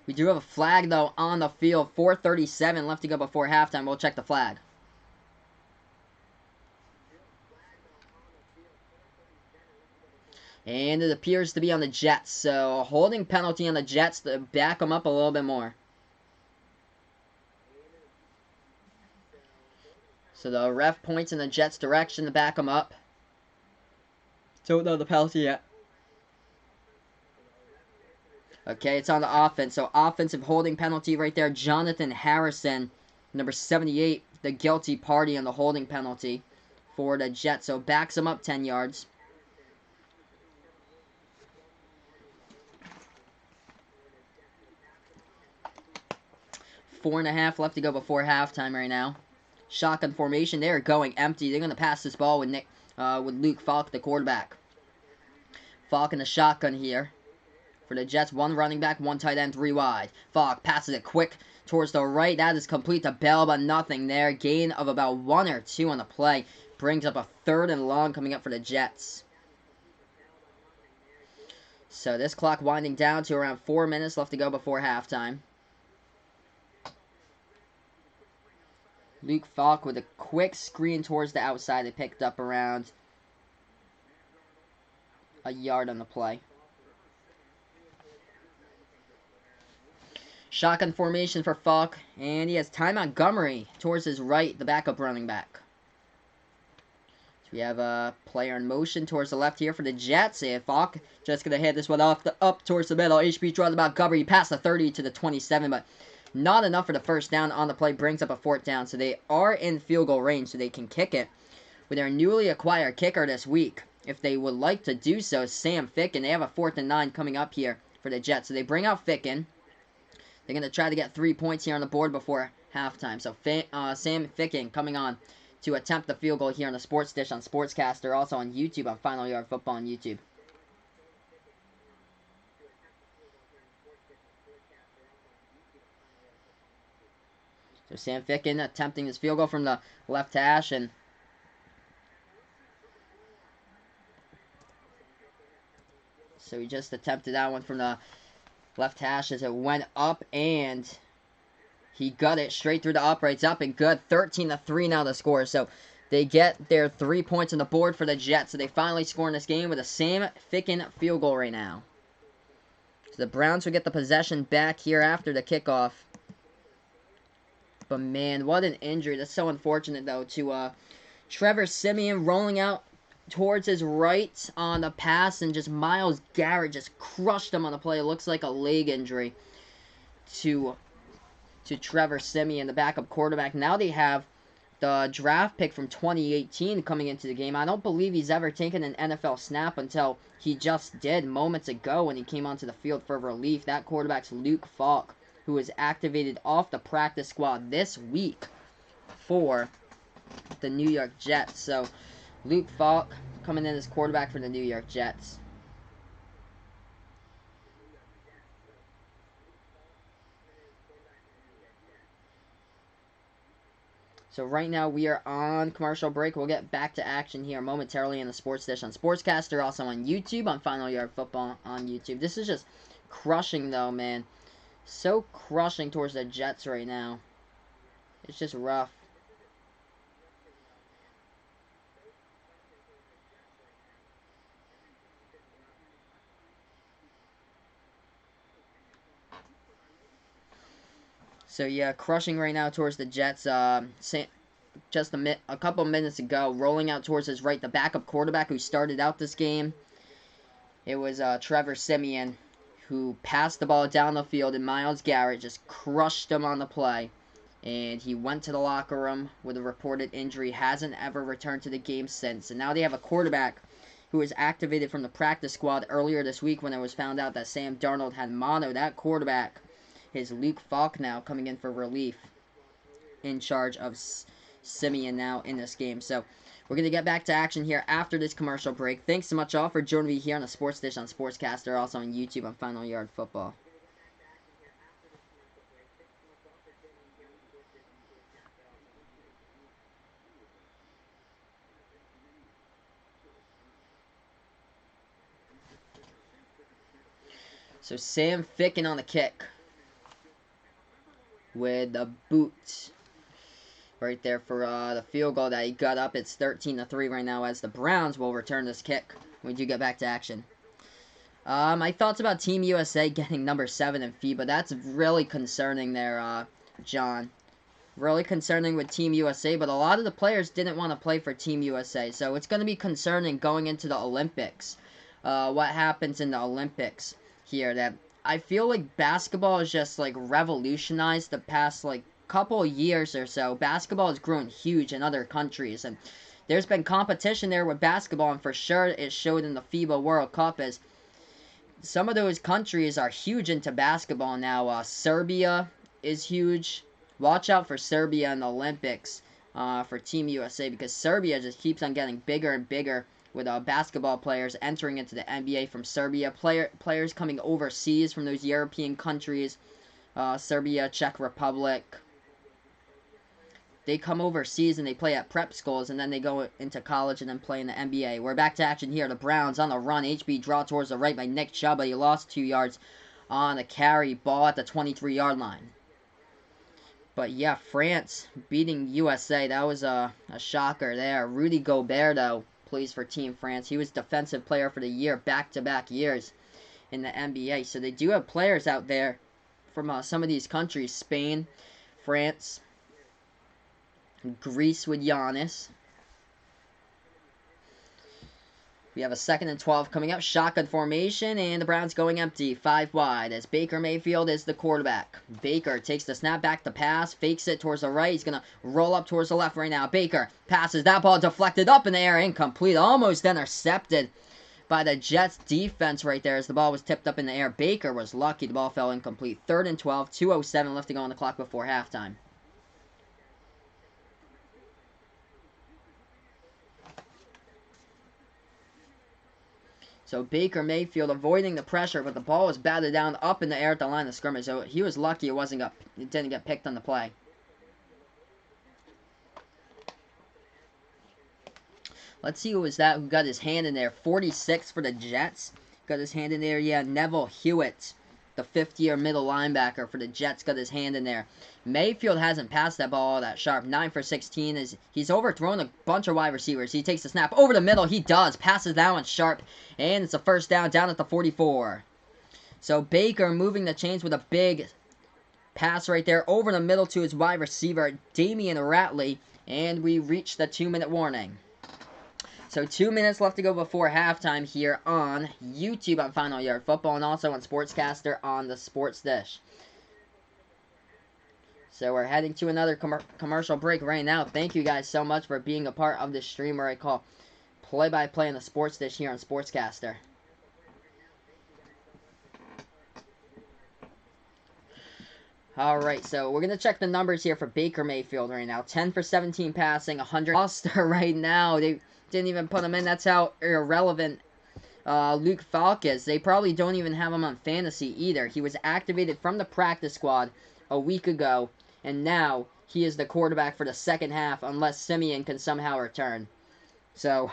We do have a flag, though, on the field. 4:37 left to go before halftime. We'll check the flag. And it appears to be on the Jets. So, a holding penalty on the Jets to back them up a little bit more. So the ref points in the Jets' direction to back them up. Don't know the penalty yet. Okay, it's on the offense. So offensive holding penalty right there. Jonathan Harrison, number 78, the guilty party on the holding penalty for the Jets. So backs them up 10 yards. Four and a half left to go before halftime right now. Shotgun formation. They're going empty. They're going to pass this ball with Luke Falk, the quarterback. Falk in the shotgun here for the Jets. 1 running back, 1 tight end, 3 wide. Falk passes it quick towards the right. That is complete to Bell, but nothing there. Gain of about 1 or 2 on the play. Brings up a 3rd and long coming up for the Jets. So this clock winding down to around 4 minutes left to go before halftime. Luke Falk with a quick screen towards the outside. They picked up around a yard on the play. Shotgun formation for Falk. And he has Ty Montgomery towards his right, the backup running back. So we have a player in motion towards the left here for the Jets. And Falk just going to hit this one up towards the middle. HB draws about Montgomery past the 30 to the 27, but not enough for the first down on the play. Brings up a 4th down. So they are in field goal range, so they can kick it with their newly acquired kicker this week. If they would like to do so, Sam Ficken. They have a 4th and 9 coming up here for the Jets. So they bring out Ficken. They're going to try to get 3 points here on the board before halftime. So Sam Ficken coming on to attempt the field goal here on the Sports Dish on Sportscaster. Also on YouTube on Final Yard Football on YouTube. So Sam Ficken attempting his field goal from the left hash, and so he just attempted that one from the left hash as it went up, and he got it straight through the uprights, up and good. 13-3 now the score. So they get their 3 points on the board for the Jets. So they finally score in this game with a Sam Ficken field goal right now. So the Browns will get the possession back here after the kickoff. But man, what an injury. That's so unfortunate, though, to Trevor Siemian rolling out towards his right on the pass, and just Myles Garrett just crushed him on the play. It looks like a leg injury to Trevor Siemian, the backup quarterback. Now they have the draft pick from 2018 coming into the game. I don't believe he's ever taken an NFL snap until he just did moments ago when he came onto the field for relief. That quarterback's Luke Falk, who was activated off the practice squad this week for the New York Jets. So Luke Falk coming in as quarterback for the New York Jets. So right now we are on commercial break. We'll get back to action here momentarily in the Sports Dish on Sportscaster, also on YouTube, on Final Yard Football on YouTube. This is just crushing, though, man. So crushing towards the Jets right now. It's just rough. So yeah, crushing right now towards the Jets. Just a couple minutes ago, rolling out towards his right, the backup quarterback who started out this game. It was Trevor Siemian, who passed the ball down the field, and Myles Garrett just crushed him on the play. And he went to the locker room with a reported injury, hasn't ever returned to the game since. And now they have a quarterback who was activated from the practice squad earlier this week when it was found out that Sam Darnold had mono. That quarterback is Luke Falk now coming in for relief, in charge of Siemian now in this game. So we're going to get back to action here after this commercial break. Thanks so much all for joining me here on the Sports Dish on Sportscaster, also on YouTube on Final Yard Football. So Sam Ficken on the kick with the boot right there for the field goal that he got up. It's 13-3 right now as the Browns will return this kick when we do get back to action. My thoughts about Team USA getting number 7 in FIBA. That's really concerning there, John. Really concerning with Team USA, but a lot of the players didn't want to play for Team USA. So it's going to be concerning going into the Olympics. What happens in the Olympics here. That I feel like basketball is just like revolutionized the past like couple years or so. Basketball has grown huge in other countries, and there's been competition there with basketball, and for sure it showed in the FIBA World Cup as some of those countries are huge into basketball now. Serbia is huge. Watch out for Serbia in the Olympics for Team USA, because Serbia just keeps on getting bigger and bigger with basketball players entering into the NBA from Serbia. Players coming overseas from those European countries. Serbia, Czech Republic. They come overseas and they play at prep schools, and then they go into college and then play in the NBA. We're back to action here. The Browns on the run. HB draw towards the right by Nick Chubb, but he lost 2 yards on a carry. Ball at the 23-yard line. But yeah, France beating USA. That was a shocker there. Rudy Gobert, though, plays for Team France. He was Defensive Player for the Year back-to-back years in the NBA. So they do have players out there from some of these countries. Spain, France, Greece with Giannis. We have a 2nd and 12 coming up. Shotgun formation, and the Browns going empty. 5 wide as Baker Mayfield is the quarterback. Baker takes the snap back to pass. Fakes it towards the right. He's going to roll up towards the left right now. Baker passes. That ball deflected up in the air. Incomplete. Almost intercepted by the Jets defense right there as the ball was tipped up in the air. Baker was lucky. The ball fell incomplete. 3rd and 12. 2:07 left to go on the clock before halftime. So Baker Mayfield avoiding the pressure, but the ball was batted down up in the air at the line of scrimmage. So he was lucky it didn't get picked on the play. Let's see who was that who got his hand in there. 46 for the Jets. Got his hand in there. Yeah, Neville Hewitt, the 5th-year middle linebacker for the Jets, got his hand in there. Mayfield hasn't passed that ball all that sharp. 9 for 16. He's overthrown a bunch of wide receivers. He takes the snap over the middle. He does. Passes that one sharp. And it's a 1st down at the 44. So Baker moving the chains with a big Pass right there over the middle to his wide receiver, Damian Ratley, and we reach the 2-minute warning. So 2 minutes left to go before halftime here on YouTube on Final Yard Football and also on Sportscaster on the Sports Dish. So we're heading to another commercial break right now. Thank you guys so much for being a part of this stream where I call play-by-play on the Sports Dish here on Sportscaster. Alright, so we're going to check the numbers here for Baker Mayfield right now. 10 for 17 passing, 100 roster right now. They didn't even put him in. That's how irrelevant Luke Falk is. They probably don't even have him on fantasy either. He was activated from the practice squad a week ago, and now he is the quarterback for the second half unless Simeon can somehow return. So,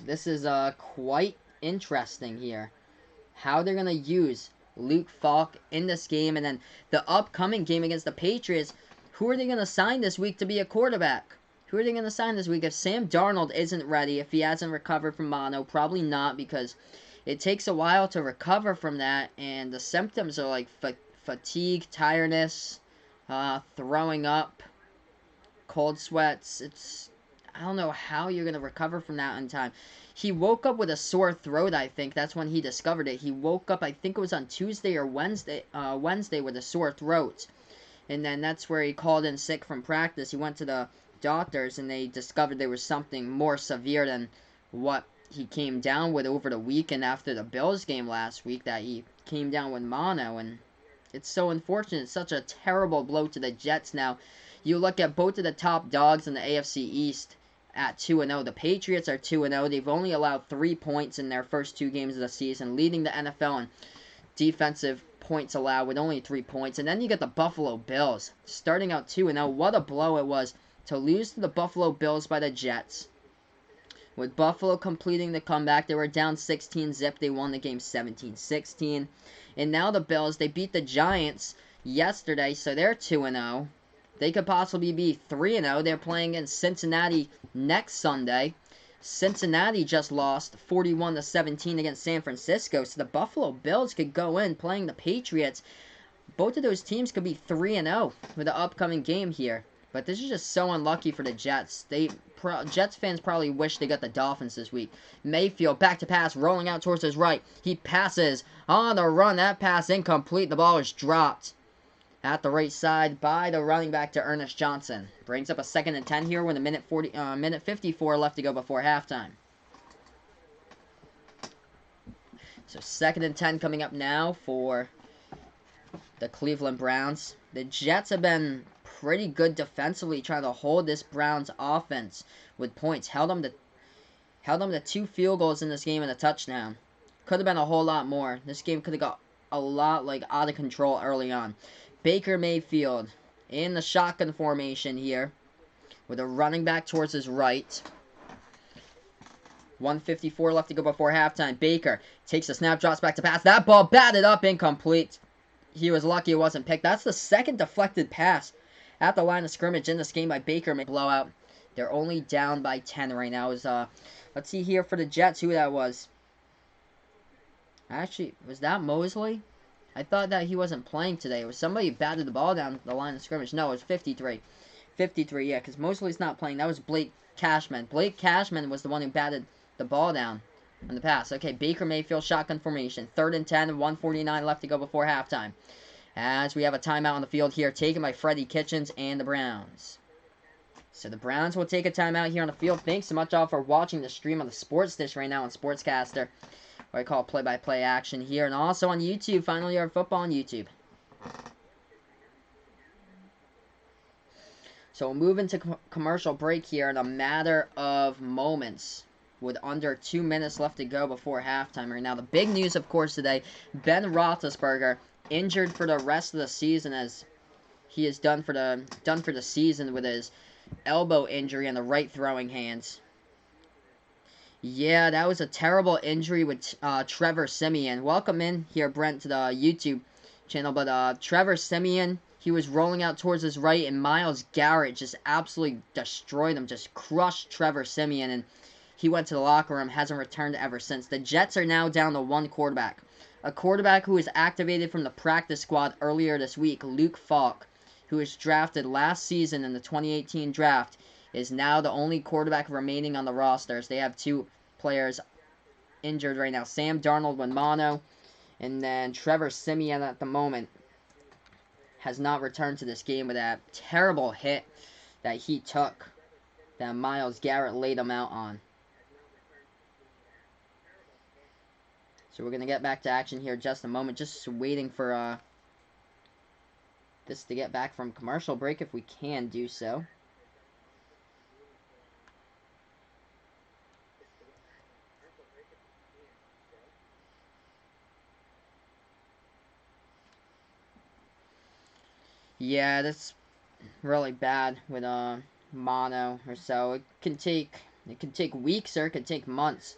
this is quite interesting here. How they're going to use Luke Falk in this game, and then the upcoming game against the Patriots, who are they going to sign this week to be a quarterback? Who are they going to sign this week? If Sam Darnold isn't ready, if he hasn't recovered from mono, probably not, because it takes a while to recover from that, and the symptoms are like fatigue, tiredness, throwing up, cold sweats. I don't know how you're going to recover from that in time. He woke up with a sore throat, I think. That's when he discovered it. He woke up, I think it was on Tuesday or Wednesday with a sore throat. And then that's where he called in sick from practice. He went to the doctors, and they discovered there was something more severe than what he came down with over the weekend after the Bills game last week, that he came down with mono. And it's so unfortunate. It's such a terrible blow to the Jets now. You look at both of the top dogs in the AFC East at 2-0. The Patriots are 2-0. They've only allowed 3 points in their first 2 games of the season, leading the NFL in defensive points allowed with only 3 points. And then you get the Buffalo Bills starting out 2-0. What a blow it was to lose to the Buffalo Bills by the Jets. With Buffalo completing the comeback, they were down 16-zip. They won the game 17-16. And now the Bills, they beat the Giants yesterday, so they're 2-0. They could possibly be 3-0. They're playing against Cincinnati next Sunday. Cincinnati just lost 41-17 against San Francisco. So the Buffalo Bills could go in playing the Patriots. Both of those teams could be 3-0 with the upcoming game here. But this is just so unlucky for the Jets. Jets fans probably wish they got the Dolphins this week. Mayfield back to pass, rolling out towards his right. He passes on the run. That pass incomplete. The ball is dropped at the right side by the running back to Ernest Johnson. Brings up a 2nd and 10 here with a minute 54 left to go before halftime. So 2nd and 10 coming up now for the Cleveland Browns. The Jets have been pretty good defensively trying to hold this Browns offense with points. Held them to 2 field goals in this game and a touchdown. Could have been a whole lot more. This game could have got a lot out of control early on. Baker Mayfield in the shotgun formation here with a running back towards his right. 1:54 left to go before halftime. Baker takes the snap, drops back to pass. That ball batted up, incomplete. He was lucky it wasn't picked. That's the 2nd deflected pass at the line of scrimmage in this game by Baker. Blowout. They're only down by 10 right now. Let's see here for the Jets who that was. Actually, was that Mosley? I thought that he wasn't playing today. It was somebody who batted the ball down the line of scrimmage. No, it was 53. 53, yeah, because Mosley's not playing. That was Blake Cashman. Blake Cashman was the one who batted the ball down on the pass. Okay, Baker Mayfield, shotgun formation. 3rd and 10, 1:49 left to go before halftime. As we have a timeout on the field here, taken by Freddie Kitchens and the Browns. So the Browns will take a timeout here on the field. Thanks so much all for watching the stream on the Sports Dish right now on Sportscaster, what I call play-by-play action here, and also on YouTube, Final Yard Football on YouTube. So we'll move into commercial break here in a matter of moments with under 2 minutes left to go before halftime right now. The big news, of course, today, Ben Roethlisberger injured for the rest of the season, as he is done for the season with his elbow injury on the right throwing hands. Yeah, that was a terrible injury with Trevor Siemian. Welcome in here, Brent, to the YouTube channel. But Trevor Siemian, he was rolling out towards his right, and Myles Garrett just absolutely destroyed him, just crushed Trevor Siemian. And he went to the locker room, hasn't returned ever since. The Jets are now down to one quarterback. A quarterback who was activated from the practice squad earlier this week, Luke Falk, who was drafted last season in the 2018 draft, is now the only quarterback remaining on the rosters. They have two players injured right now. Sam Darnold with mono, and then Trevor Siemian at the moment has not returned to this game with that terrible hit that he took that Myles Garrett laid him out on. So we're going to get back to action here in just a moment. Just waiting for this to get back from commercial break if we can do so. Yeah, that's really bad with mono or so. It can take weeks or it could take months.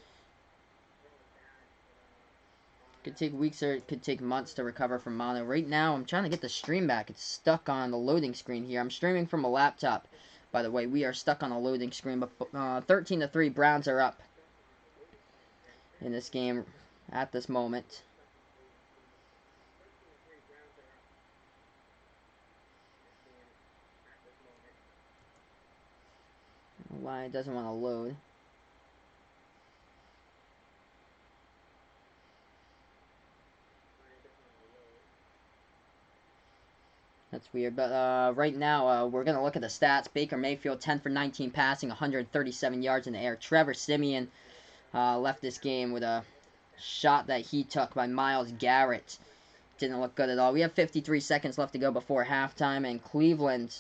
It could take weeks or it could take months to recover from mono. Right now, I'm trying to get the stream back. It's stuck on the loading screen here. I'm streaming from a laptop, by the way. We are stuck on a loading screen, but 13-3, Browns are up in this game at this moment. Why it doesn't want to load. That's weird, but right now we're going to look at the stats. Baker Mayfield, 10 for 19 passing, 137 yards in the air. Trevor Siemian left this game with a shot that he took by Myles Garrett. Didn't look good at all. We have 53 seconds left to go before halftime, and Cleveland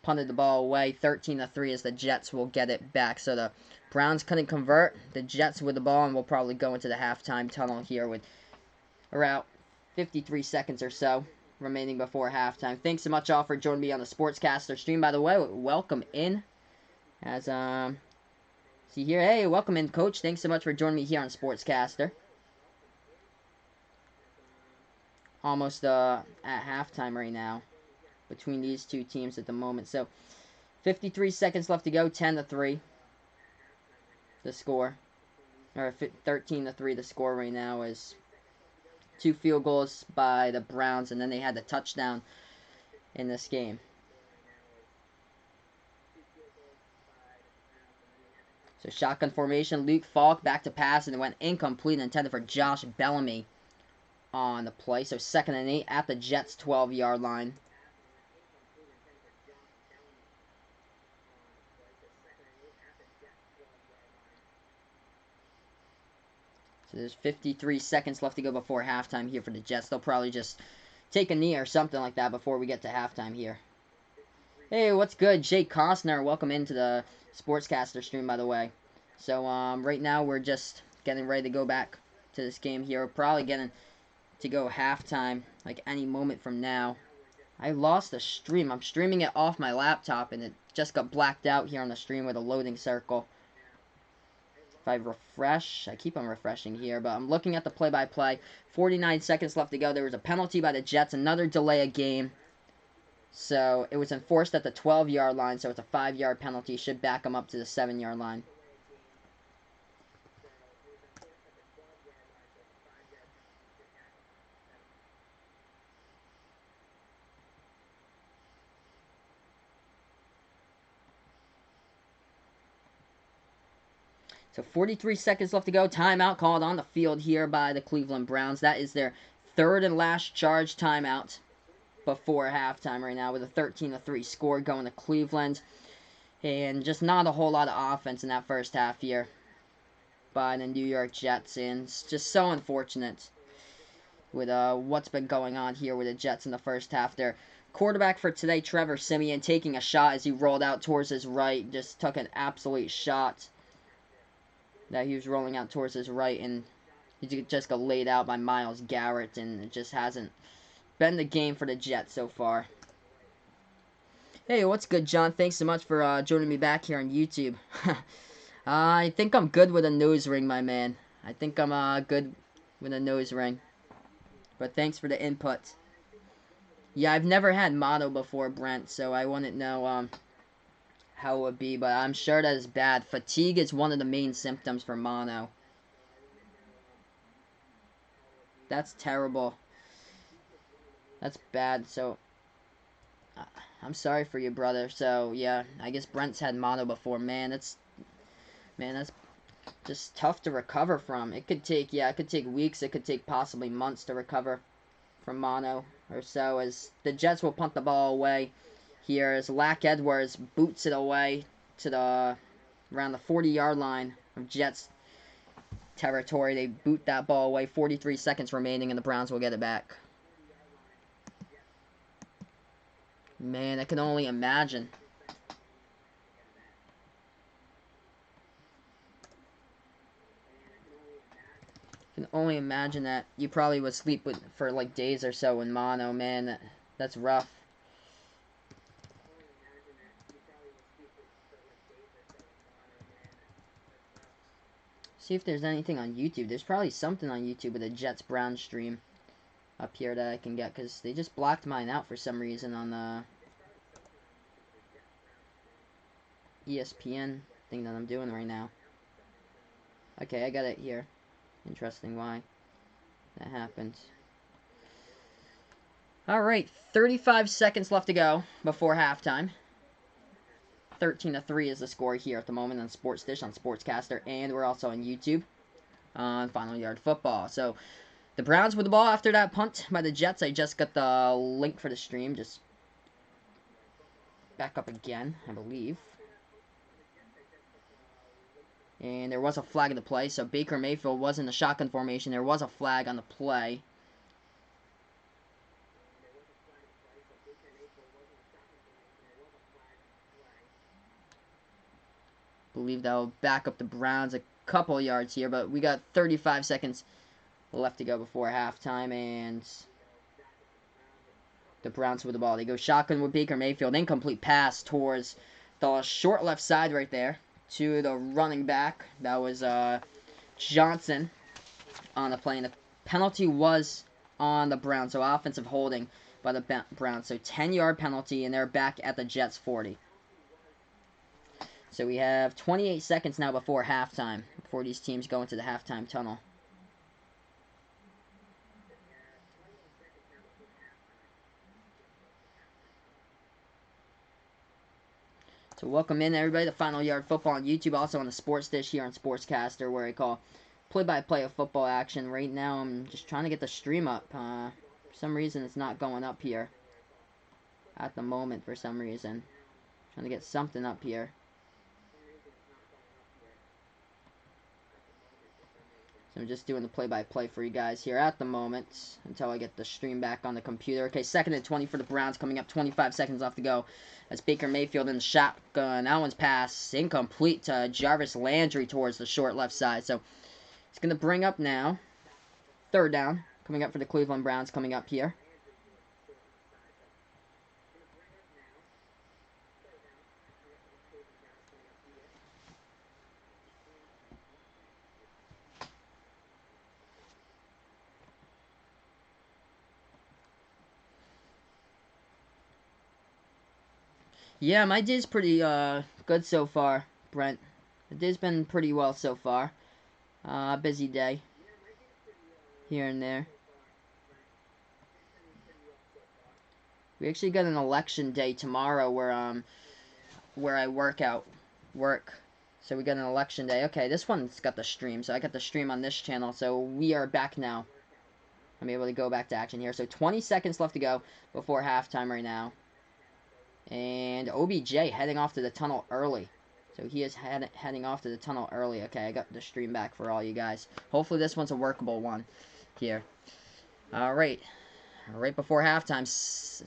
punted the ball away 13-3 as the Jets will get it back. So the Browns couldn't convert. The Jets with the ball, and we'll probably go into the halftime tunnel here with around 53 seconds or so remaining before halftime. Thanks so much all for joining me on the Sportscaster stream. By the way, welcome in. As see here, hey, welcome in, Coach. Thanks so much for joining me here on Sportscaster. Almost at halftime right now between these two teams at the moment. So 53 seconds left to go. 10-3 the score, or 13-3 the score right now is. Two field goals by the Browns, and then they had the touchdown in this game. So shotgun formation, Luke Falk back to pass, and it went incomplete, intended for Josh Bellamy on the play. So 2nd and 8 at the Jets' 12-yard line. So there's 53 seconds left to go before halftime here for the Jets. They'll probably just take a knee or something like that before we get to halftime here. Hey, what's good? Jake Costner, welcome into the Sportscaster stream, by the way. So, right now we're just getting ready to go back to this game here. We're probably getting to go halftime, like any moment from now. I lost the stream. I'm streaming it off my laptop, and it just got blacked out here on the stream with a loading circle. If I refresh, I keep on refreshing here, but I'm looking at the play-by-play. 49 seconds left to go. There was a penalty by the Jets, another delay of game. So it was enforced at the 12-yard line, so it's a 5-yard penalty. Should back them up to the 7-yard line. So 43 seconds left to go. Timeout called on the field here by the Cleveland Browns. That is their third and last charge timeout before halftime right now with a 13-3 score going to Cleveland. And just not a whole lot of offense in that first half here by the New York Jets. And it's just so unfortunate with what's been going on here with the Jets in the first half. Their quarterback for today, Trevor Siemian, taking a shot as he rolled out towards his right. Just took an absolute shot that he was rolling out towards his right, and he just got laid out by Myles Garrett, and it just hasn't been the game for the Jets so far. Hey, what's good, John? Thanks so much for joining me back here on YouTube. I think I'm good with a nose ring, my man. I think I'm good with a nose ring. But thanks for the input. Yeah, I've never had mono before, Brent, so I wouldn't know how it would be, but I'm sure that is bad. Fatigue is one of the main symptoms for mono. That's terrible. That's bad. So I'm sorry for you, brother. So yeah, I guess Brent's had mono before. Man, that's just tough to recover from. It could take weeks. It could take possibly months to recover from mono or so, as the Jets will punt the ball away here as Lack Edwards boots it away to the around the 40-yard line of Jets territory. They boot that ball away. 43 seconds remaining, and the Browns will get it back. Man, I can only imagine. I can only imagine that you probably would sleep for like days or so in mono. Man, that's rough. See if there's anything on YouTube. There's probably something on YouTube with a Jets-Browns stream up here that I can get, because they just blocked mine out for some reason on the ESPN thing that I'm doing right now. Okay, I got it here. Interesting why that happened. Alright, 35 seconds left to go before halftime. 13-3 is the score here at the moment on Sports Dish, on Sportscaster, and we're also on YouTube on Final Yard Football. So, the Browns with the ball after that punt by the Jets. I just got the link for the stream. Just back up again, I believe. And there was a flag in the play, so Baker Mayfield was in the shotgun formation. There was a flag on the play. Believe that will back up the Browns a couple yards here, but we got 35 seconds left to go before halftime, and the Browns with the ball. They go shotgun with Baker Mayfield. Incomplete pass towards the short left side right there to the running back. That was Johnson on the play, and the penalty was on the Browns, so offensive holding by the Browns. So 10-yard penalty, and they're back at the Jets 40. So we have 28 seconds now before halftime, before these teams go into the halftime tunnel. So welcome in, everybody, to Final Yard Football on YouTube, also on the Sports Dish here on Sportscaster, where I call play-by-play of football action. Right now, I'm just trying to get the stream up. For some reason, it's not going up here at the moment, for some reason. Trying to get something up here. So I'm just doing the play-by-play for you guys here at the moment until I get the stream back on the computer. Okay, 2nd and 20 for the Browns, coming up 25 seconds left to go. That's Baker Mayfield in the shotgun. That one's pass incomplete to Jarvis Landry towards the short left side. So it's going to bring up now 3rd down, coming up for the Cleveland Browns, coming up here. Yeah, my day's pretty good so far, Brent. The day's been pretty well so far. Busy day here and there. We actually got an election day tomorrow where I work. So we got an election day. Okay, this one's got the stream. So I got the stream on this channel. So we are back now. I'm able to go back to action here. So 20 seconds left to go before halftime right now. And OBJ heading off to the tunnel early. So he is heading off to the tunnel early. Okay, I got the stream back for all you guys. Hopefully this one's a workable one here. Alright. Right before halftime,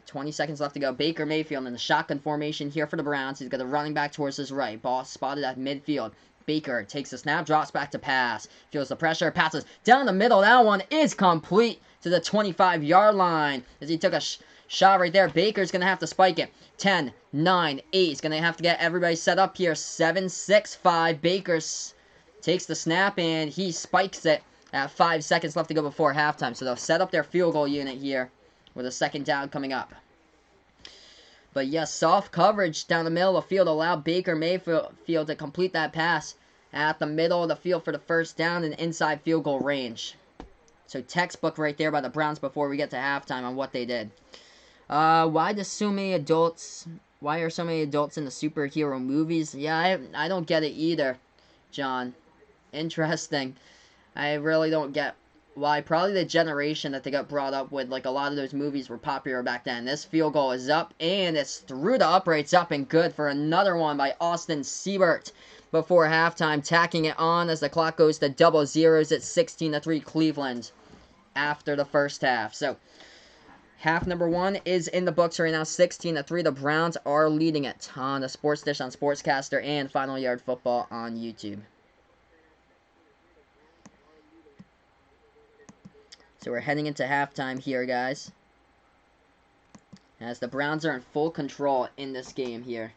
20 seconds left to go. Baker Mayfield in the shotgun formation here for the Browns. He's got the running back towards his right. Ball spotted at midfield. Baker takes the snap, drops back to pass. Feels the pressure, passes down the middle. That one is complete to the 25-yard line as he took a shot right there. Baker's going to have to spike it. 10, 9, 8. He's going to have to get everybody set up here. 7, 6, 5. Baker takes the snap, and he spikes it at 5 seconds left to go before halftime. So they'll set up their field goal unit here with a 2nd down coming up. But yes, soft coverage down the middle of the field allowed Baker Mayfield to complete that pass at the middle of the field for the first down and inside field goal range. So textbook right there by the Browns before we get to halftime on what they did. Why are so many adults in the superhero movies? Yeah, I don't get it either, John. Interesting. I really don't get why. Probably the generation that they got brought up with, like a lot of those movies were popular back then. This field goal is up, and it's through the uprights, up and good for another one by Austin Seibert before halftime, tacking it on as the clock goes to double zeros at 16-3 Cleveland after the first half. So, half number 1 is in the books right now, 16-3. The Browns are leading it on the Sports Dish on Sportscaster and Final Yard Football on YouTube. So we're heading into halftime here, guys, as the Browns are in full control in this game here.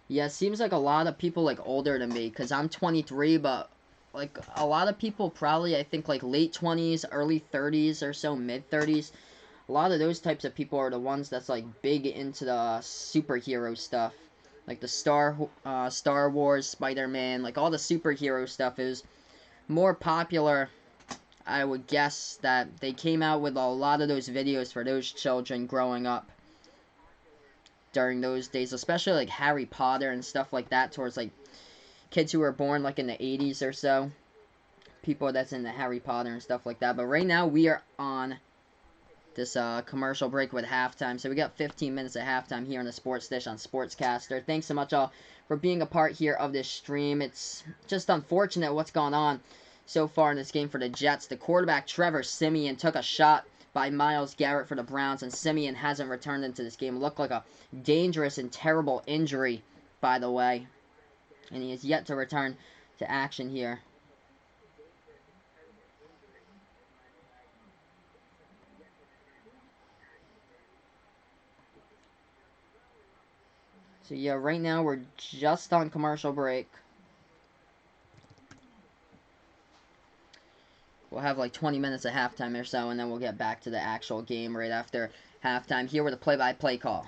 Yeah, it seems like a lot of people, like, older than me, because I'm 23, but, like, a lot of people probably, I think, like, late 20s, early 30s or so, mid-30s. A lot of those types of people are the ones that's, like, big into the superhero stuff. Like, the Star Wars, Spider-Man, like, all the superhero stuff is more popular. I would guess that they came out with a lot of those videos for those children growing up during those days, especially like Harry Potter and stuff like that, towards like kids who were born like in the 80s or so, people that's in the Harry Potter and stuff like that. But right now we are on this commercial break with halftime, so we got 15 minutes at halftime here on the Sports Dish on Sportscaster. Thanks so much all for being a part here of this stream. It's just unfortunate what's gone on so far in this game for the Jets. The quarterback Trevor Siemian took a shot by Myles Garrett for the Browns, and Siemian hasn't returned into this game. It looked like a dangerous and terrible injury, by the way, and he is yet to return to action here. So yeah, right now we're just on commercial break. We'll have like 20 minutes at halftime or so, and then we'll get back to the actual game right after halftime here with a play-by-play call.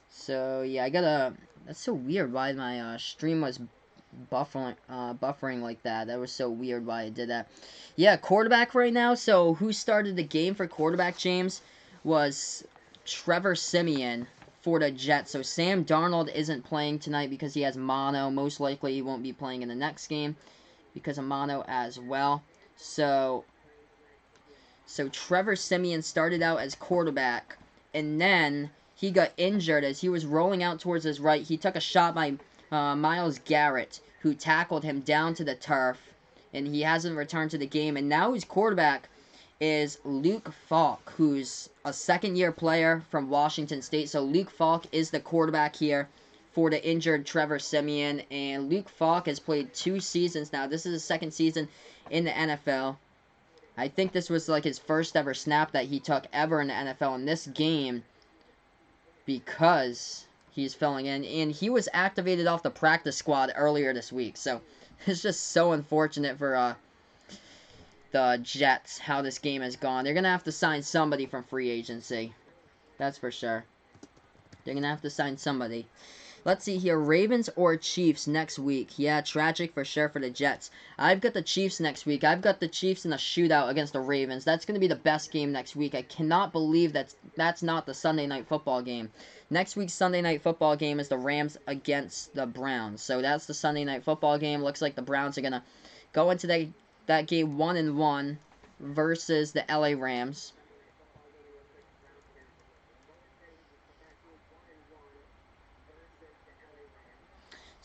So yeah, that's so weird why my stream was buffering like that. That was so weird why it did that. Yeah, quarterback right now. So who started the game for quarterback, James, was Trevor Siemian for the Jets. So Sam Darnold isn't playing tonight because he has mono. Most likely he won't be playing in the next game because of mono as well. So Trevor Siemian started out as quarterback, and then he got injured as he was rolling out towards his right. He took a shot by Myles Garrett, who tackled him down to the turf, and he hasn't returned to the game. And now his quarterback is Luke Falk, who's a second-year player from Washington State. So Luke Falk is the quarterback here for the injured Trevor Siemian, and Luke Falk has played 2 seasons now. This is his second season in the NFL. I think this was like his first ever snap that he took ever in the NFL in this game, because he's filling in, and he was activated off the practice squad earlier this week. So it's just so unfortunate for the Jets how this game has gone. They're gonna have to sign somebody from free agency, that's for sure. They're gonna have to sign somebody. Let's see here, Ravens or Chiefs next week. Yeah, tragic for sure for the Jets. I've got the Chiefs next week. I've got the Chiefs in a shootout against the Ravens. That's going to be the best game next week. I cannot believe that's not the Sunday Night Football game. Next week's Sunday Night Football game is the Rams against the Browns. So that's the Sunday Night Football game. Looks like the Browns are going to go into that game 1-1 versus the LA Rams.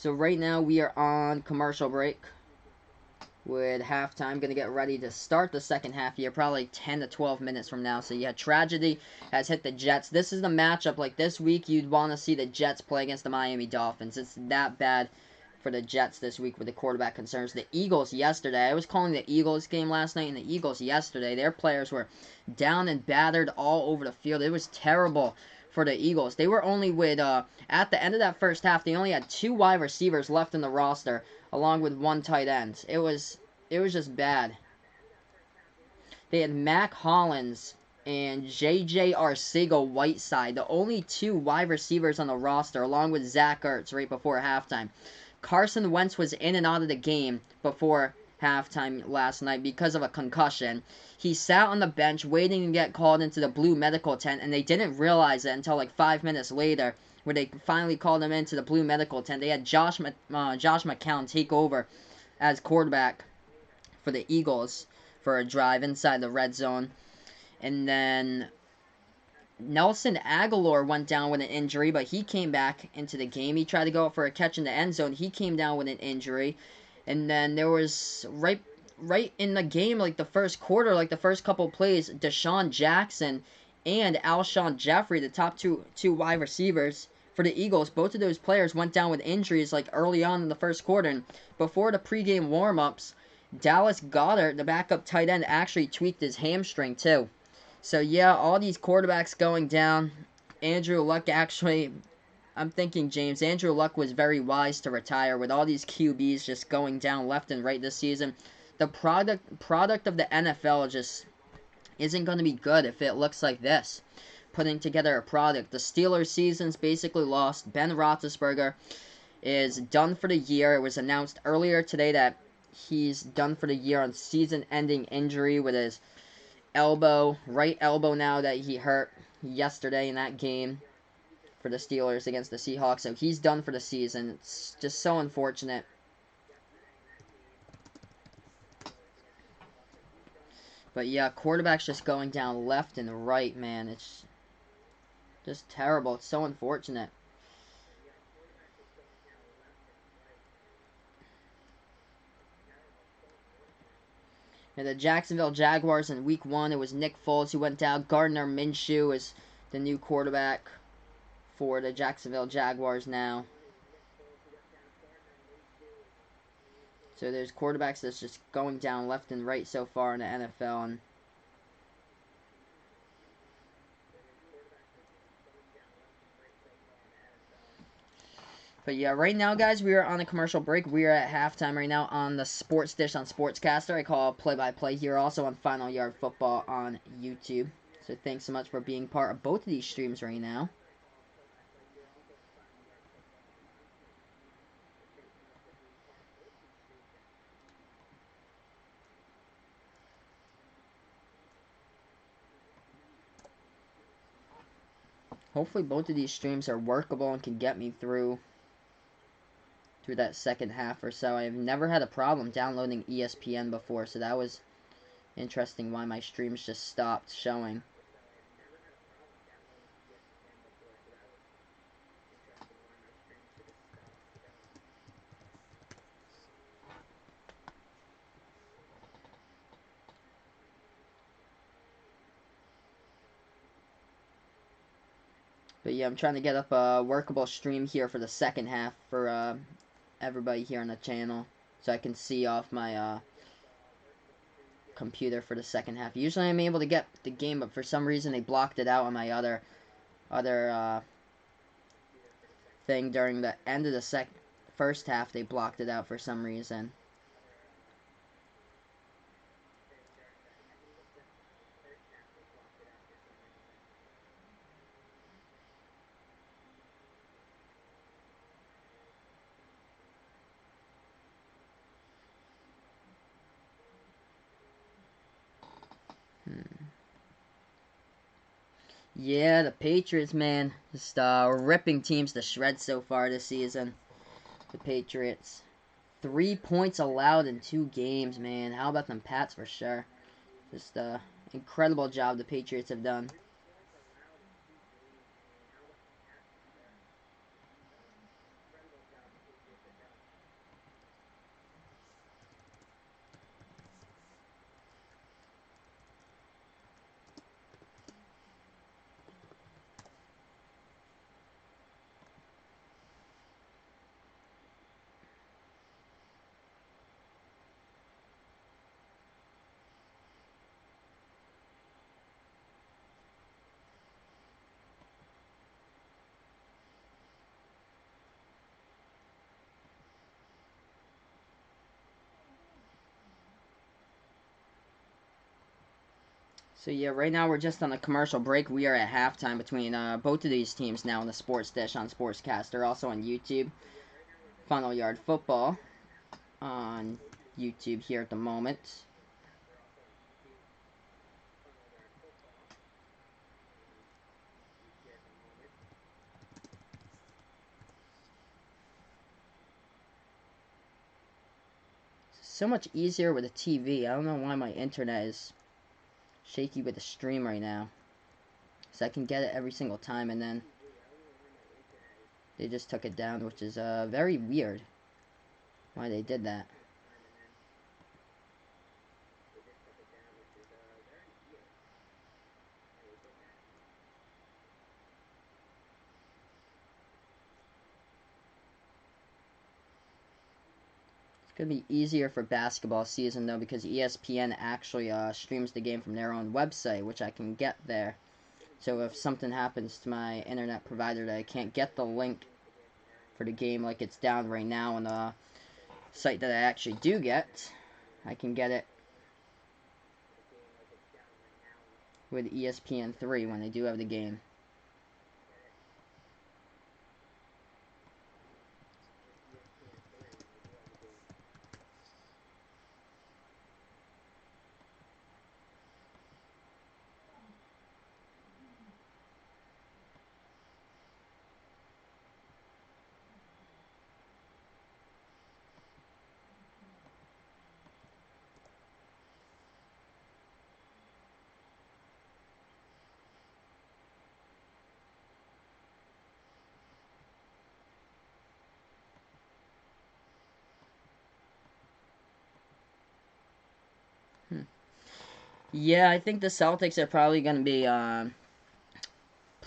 So right now we are on commercial break with halftime. Going to get ready to start the second half here, probably 10 to 12 minutes from now. So yeah, tragedy has hit the Jets. This is the matchup, like this week you'd want to see the Jets play against the Miami Dolphins. It's that bad for the Jets this week with the quarterback concerns. The Eagles yesterday, I was calling the Eagles game last night, and the Eagles yesterday, their players were down and battered all over the field. It was terrible for the Eagles. They were only with, at the end of that first half, they only had 2 wide receivers left in the roster, along with 1 tight end. It was just bad. They had Mac Hollins and J.J. Arcega-Whiteside, the only 2 wide receivers on the roster, along with Zach Ertz right before halftime. Carson Wentz was in and out of the game before halftime last night because of a concussion. He sat on the bench waiting to get called into the blue medical tent, and they didn't realize it until like 5 minutes later, where they finally called him into the blue medical tent. They had Josh McCown take over as quarterback for the Eagles for a drive inside the red zone. And then Nelson Aguilar went down with an injury, but he came back into the game. He tried to go up for a catch in the end zone. He came down with an injury. And then there was, right in the game, like the first quarter, like the first couple plays, Deshaun Jackson and Alshon Jeffrey, the top two wide receivers for the Eagles, both of those players went down with injuries like early on in the first quarter. And before the pregame warm-ups, Dallas Goedert, the backup tight end, actually tweaked his hamstring too. So yeah, all these quarterbacks going down. Andrew Luck actually, I'm thinking, James, Andrew Luck was very wise to retire with all these QBs just going down left and right this season. The product of the NFL just isn't going to be good if it looks like this. Putting together a product. The Steelers season's basically lost. Ben Roethlisberger is done for the year. It was announced earlier today that he's done for the year on season-ending injury with his right elbow now that he hurt yesterday in that game for the Steelers against the Seahawks. So he's done for the season. It's just so unfortunate. But yeah, quarterbacks just going down left and right, man. It's just terrible. It's so unfortunate. And the Jacksonville Jaguars in Week 1, it was Nick Foles who went down. Gardner Minshew is the new quarterback for the Jacksonville Jaguars now. So there's quarterbacks that's just going down left and right so far in the NFL. And but yeah, right now, guys, we are on a commercial break. We are at halftime right now on the Sports Dish on Sportscaster. I call play-by-play here, also on Final Yard Football on YouTube. So thanks so much for being part of both of these streams right now. Hopefully both of these streams are workable and can get me through that second half or so. I've never had a problem downloading ESPN before, so that was interesting why my streams just stopped showing. But yeah, I'm trying to get up a workable stream here for the second half for everybody here on the channel, so I can see off my computer for the second half. Usually I'm able to get the game, but for some reason they blocked it out on my other thing during the end of the first half. They blocked it out for some reason. Yeah, the Patriots, man, just ripping teams to shreds so far this season. The Patriots. 3 points allowed in 2 games, man. How about them Pats for sure? Just incredible job the Patriots have done. So yeah, right now we're just on a commercial break. We are at halftime between both of these teams now in the Sports Dish on Sportscaster. Also on YouTube, Funnel Yard Football on YouTube here at the moment. So much easier with a TV. I don't know why my internet is shaky with the stream right now. So I can get it every single time, and then they just took it down, which is very weird why they did that. It's going to be easier for basketball season, though, because ESPN actually streams the game from their own website, which I can get there. So if something happens to my internet provider that I can't get the link for the game, like it's down right now on the site that I actually do get, I can get it with ESPN3 when they do have the game. Yeah, I think the Celtics are probably going to be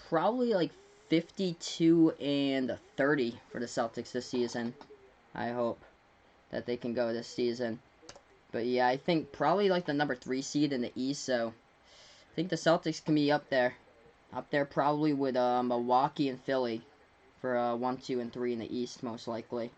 probably like 52 and 30 for the Celtics this season. I hope that they can go this season. But yeah, I think probably like the number 3 seed in the East, so I think the Celtics can be up there. Up there probably with Milwaukee and Philly for 1, 2, and 3 in the East, most likely.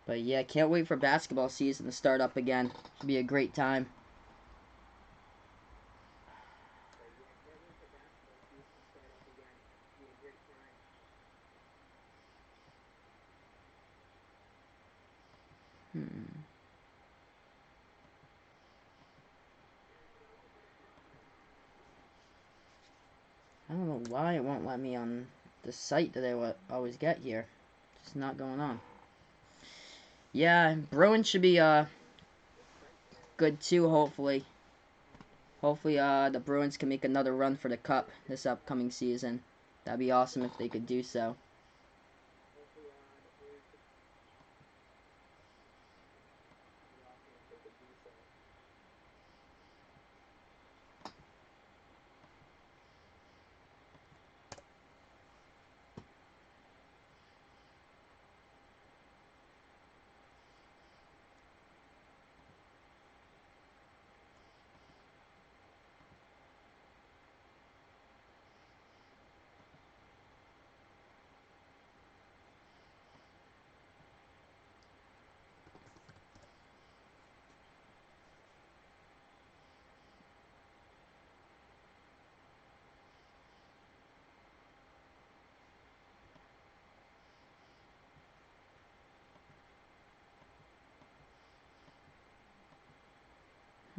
But yeah, can't wait for basketball season to start up again. Should be a great time. Hmm. I don't know why it won't let me on the site that I always get here. It's not going on. Yeah, Bruins should be good too, hopefully. Hopefully the Bruins can make another run for the cup this upcoming season. That'd be awesome if they could do so.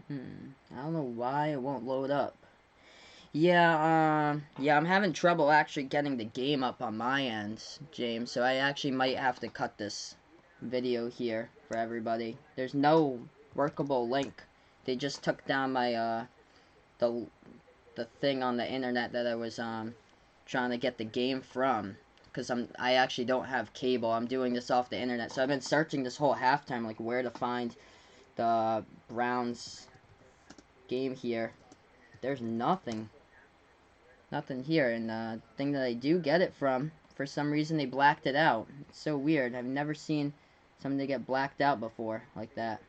I don't know why it won't load up. Yeah, I'm having trouble actually getting the game up on my end, James, so I actually might have to cut this video here for everybody. There's no workable link. They just took down my, the, the thing on the internet that I was, trying to get the game from. Because I actually don't have cable. I'm doing this off the internet. So I've been searching this whole halftime, like, where to find the Browns game here. There's nothing. Nothing here. And the thing that I do get it from, for some reason they blacked it out. It's so weird. I've never seen something get blacked out before like that.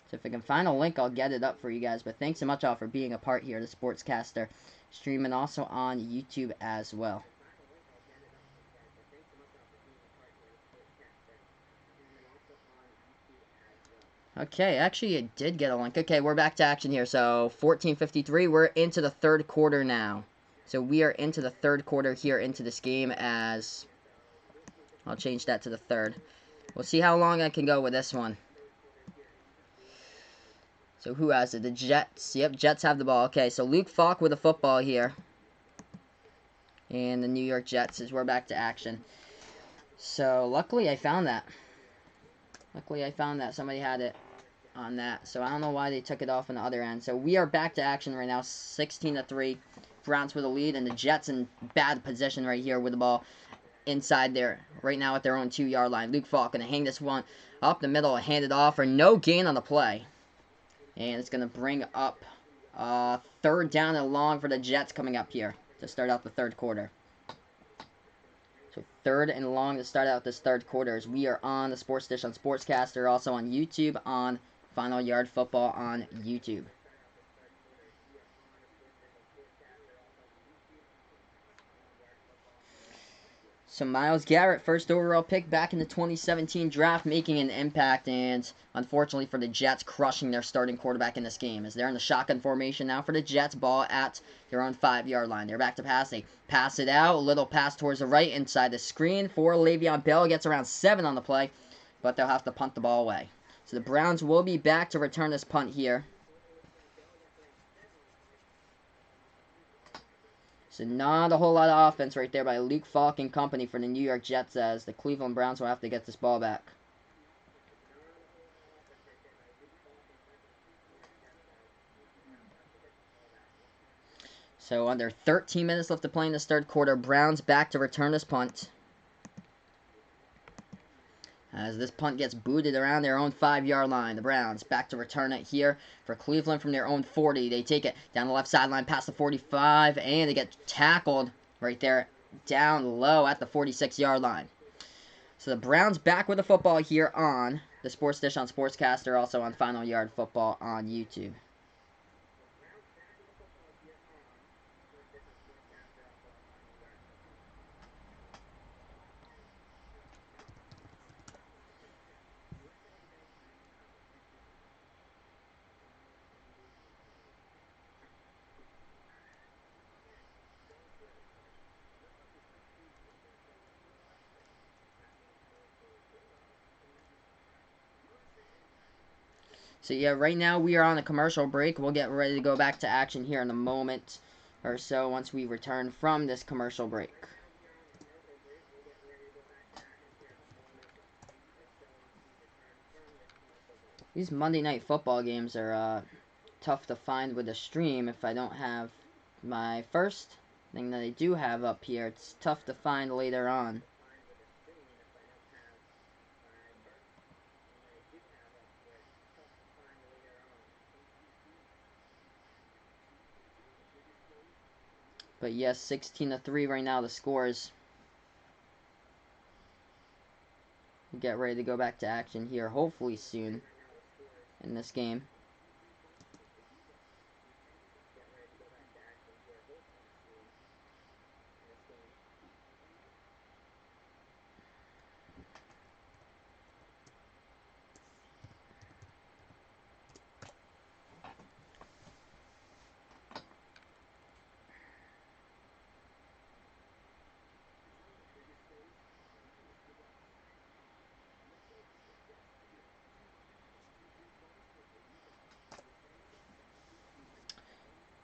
So if I can find a link, I'll get it up for you guys. But thanks so much all for being a part here, the Sportscaster, streaming also on YouTube as well. Okay, actually it did get a link. Okay, we're back to action here. So 14:53, we're into the third quarter now. So we are into the third quarter here into this game as... I'll change that to the third. We'll see how long I can go with this one. So who has it? The Jets. Yep, Jets have the ball. Okay, so Luke Falk with the football here. And the New York Jets as we're back to action. So luckily I found that. Somebody had it on that. So I don't know why they took it off on the other end. So we are back to action right now. 16-3. Browns with a lead. And the Jets in bad position right here with the ball inside there. Right now at their own 2-yard line. Luke Falk going to hang this one up the middle and hand it off for no gain on the play. And it's going to bring up third down and long for the Jets coming up here to start out the third quarter. So third and long to start out this third quarter as we are on the Sports Dish on Sportscaster, also on YouTube on Final Yard Football on YouTube. So Myles Garrett, first overall pick back in the 2017 draft, making an impact, and unfortunately for the Jets, crushing their starting quarterback in this game. As they're in the shotgun formation now for the Jets, ball at their own 5-yard line. They're back to pass. They pass it out, a little pass towards the right inside the screen for Le'Veon Bell. Gets around 7 on the play, but they'll have to punt the ball away. So the Browns will be back to return this punt here. So not a whole lot of offense right there by Luke Falk and company for the New York Jets as the Cleveland Browns will have to get this ball back. So under 13 minutes left to play in this third quarter, Browns back to return this punt. As this punt gets booted around their own 5-yard line. The Browns back to return it here for Cleveland from their own 40. They take it down the left sideline past the 45, and they get tackled right there down low at the 46-yard line. So the Browns back with the football here on the Sports Dish on Sportscaster, also on Final Yard Football on YouTube. So yeah, right now we are on a commercial break. We'll get ready to go back to action here in a moment or so once we return from this commercial break. These Monday Night Football games are tough to find with a stream if I don't have my first thing that I do have up here. It's tough to find later on. But yes, 16-3 right now the scores. Get ready to go back to action here hopefully soon in this game.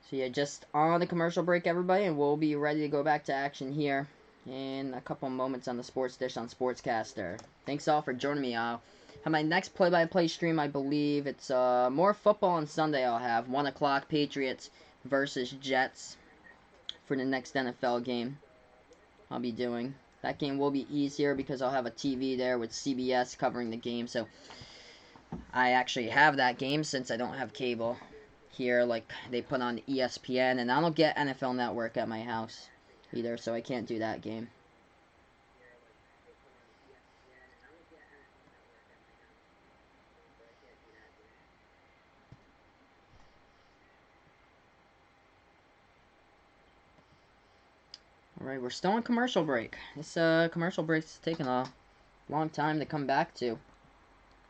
So yeah, just on the commercial break, everybody, and we'll be ready to go back to action here in a couple moments on the Sports Dish on Sportscaster. Thanks all for joining me. I'll have my next play-by-play stream, I believe. It's more football on Sunday I'll have. 1 o'clock, Patriots versus Jets for the next NFL game I'll be doing. That game will be easier because I'll have a TV there with CBS covering the game, so I actually have that game since I don't have cable here like they put on ESPN, and I don't get NFL Network at my house either, so I can't do that game. Alright, we're still on commercial break. This commercial break's taking a long time to come back to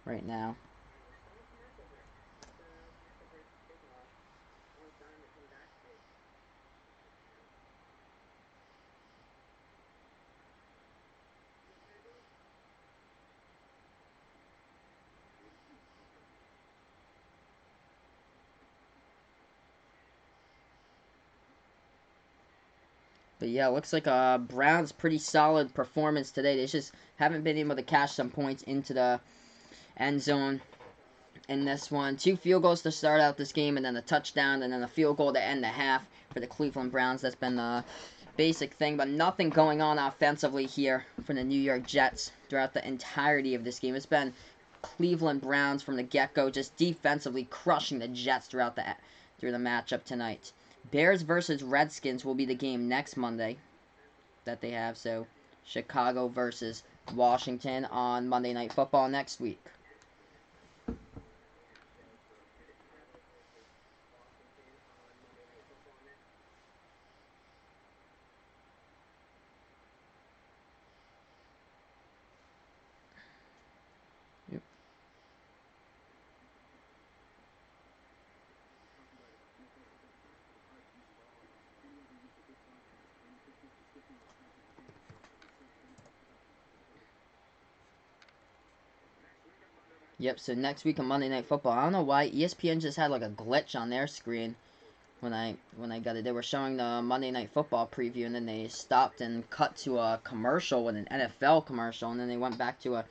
right now. But yeah, looks like Browns pretty solid performance today. They just haven't been able to cash some points into the end zone in this one. 2 field goals to start out this game, and then a touchdown, and then a field goal to end the half for the Cleveland Browns. That's been the basic thing, but nothing going on offensively here for the New York Jets throughout the entirety of this game. It's been Cleveland Browns from the get-go, just defensively crushing the Jets through the matchup tonight. Bears versus Redskins will be the game next Monday that they have. So Chicago versus Washington on Monday Night Football next week. Yep. Yep, so next week on Monday Night Football. I don't know why ESPN just had like a glitch on their screen when I got it. They were showing the Monday Night Football preview, and then they stopped and cut to a commercial with an NFL commercial, and then they went back to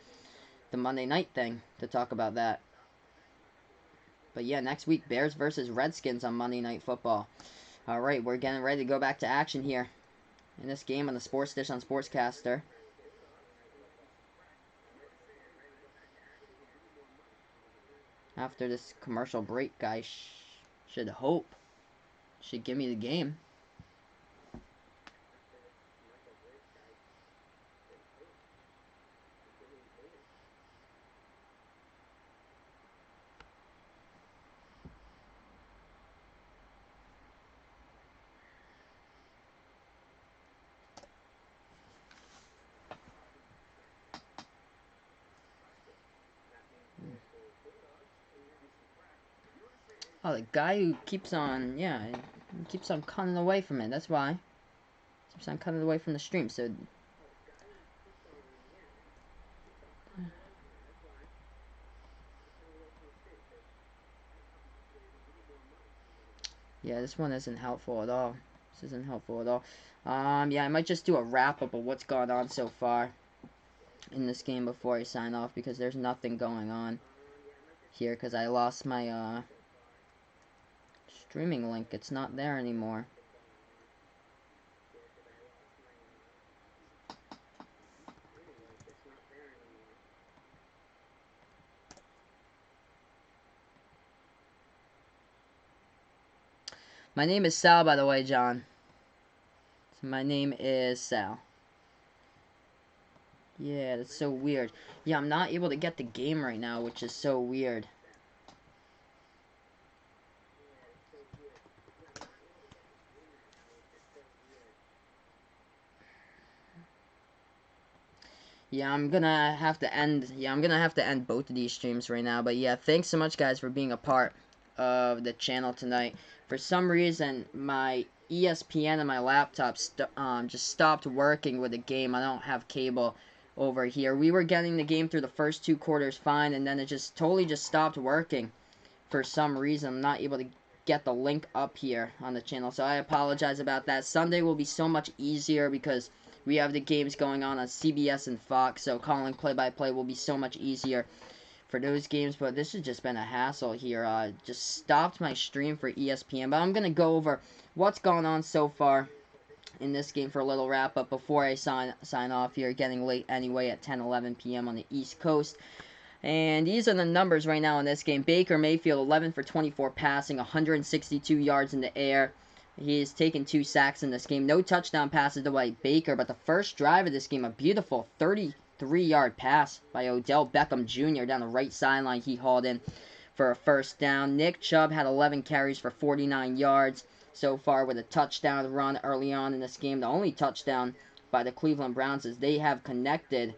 the Monday night thing to talk about that. But yeah, next week, Bears versus Redskins on Monday Night Football. Alright, we're getting ready to go back to action here in this game on the Sports Dish on Sportscaster. After this commercial break, guys, should give me the game. Oh, the guy who keeps on, yeah, he keeps on cutting away from it. That's why. Keeps on cutting away from the stream. So, yeah, this one isn't helpful at all. This isn't helpful at all. Yeah, I might just do a wrap-up of what's gone on so far in this game before I sign off, because there's nothing going on here, because I lost my, streaming link. It's not there anymore. My name is Sal, by the way, John. So my name is Sal. Yeah, that's so weird. Yeah, I'm not able to get the game right now, which is so weird. Yeah, I'm gonna have to end both of these streams right now. But yeah, thanks so much, guys, for being a part of the channel tonight. For some reason, my ESPN and my laptop just stopped working with the game. I don't have cable over here. We were getting the game through the first 2 quarters fine, and then it just totally just stopped working for some reason. I'm not able to get the link up here on the channel, so I apologize about that. Sunday will be so much easier because we have the games going on CBS and Fox, so calling play-by-play will be so much easier for those games. But this has just been a hassle here. Just stopped my stream for ESPN, but I'm going to go over what's gone on so far in this game for a little wrap-up before I sign off here. Getting late anyway at 10-11 p.m. on the East Coast. And these are the numbers right now in this game. Baker Mayfield, 11 for 24 passing, 162 yards in the air. He has taken 2 sacks in this game. No touchdown passes to White Baker, but the first drive of this game, a beautiful 33-yard pass by Odell Beckham Jr. down the right sideline. He hauled in for a first down. Nick Chubb had 11 carries for 49 yards. so far with a touchdown run early on in this game. The only touchdown by the Cleveland Browns is they have connected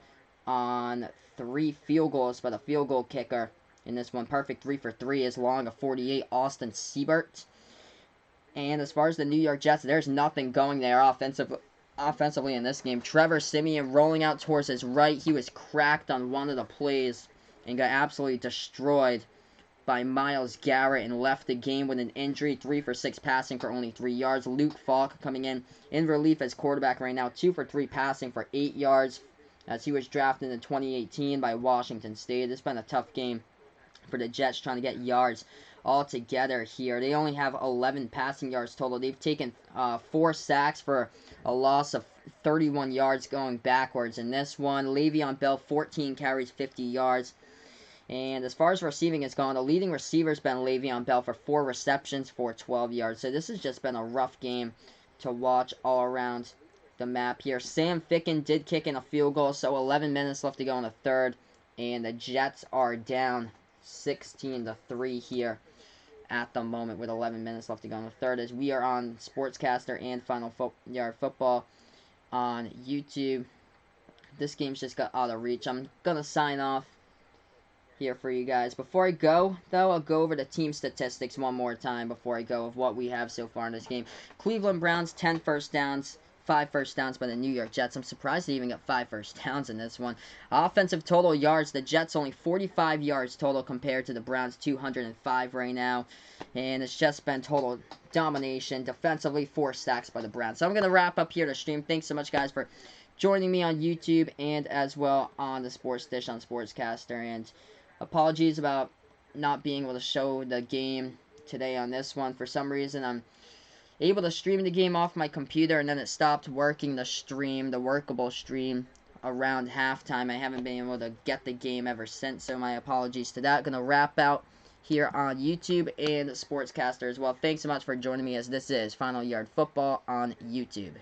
on 3 field goals by the field goal kicker in this one. Perfect 3 for 3 is long of 48, Austin Seibert. And as far as the New York Jets, there's nothing going there offensively in this game. Trevor Siemian rolling out towards his right. He was cracked on one of the plays and got absolutely destroyed by Myles Garrett and left the game with an injury. 3 for 6 passing for only 3 yards. Luke Falk coming in relief as quarterback right now. 2 for 3 passing for 8 yards as he was drafted in 2018 by Washington State. It's been a tough game for the Jets trying to get yards all together here. They only have 11 passing yards total. They've taken 4 sacks for a loss of 31 yards going backwards in this one. Le'Veon Bell, 14 carries, 50 yards. And as far as receiving is gone, the leading receiver has been Le'Veon Bell for 4 receptions for 12 yards. So this has just been a rough game to watch all around the map here. Sam Ficken did kick in a field goal, so 11 minutes left to go in the third. And the Jets are down 16-3 here at the moment with 11 minutes left to go in the third, as we are on Sportscaster and Final Yard Football on YouTube. This game's just got out of reach. I'm going to sign off here for you guys. Before I go, though, I'll go over the team statistics one more time before I go of what we have so far in this game. Cleveland Browns, 10 first downs. 5 first downs by the New York Jets. I'm surprised they even got 5 first downs in this one. Offensive total yards, the Jets only 45 yards total compared to the Browns 205 right now. And it's just been total domination. Defensively, 4 sacks by the Browns. So I'm going to wrap up here the stream. Thanks so much, guys, for joining me on YouTube and as well on the Sports Dish on Sportscaster. And apologies about not being able to show the game today on this one. For some reason, I'm able to stream the game off my computer, and then it stopped working the workable stream around halftime. I haven't been able to get the game ever since, so my apologies to that. Gonna wrap out here on YouTube and Sportscaster as well. Thanks so much for joining me, as this is Final Yard Football on YouTube.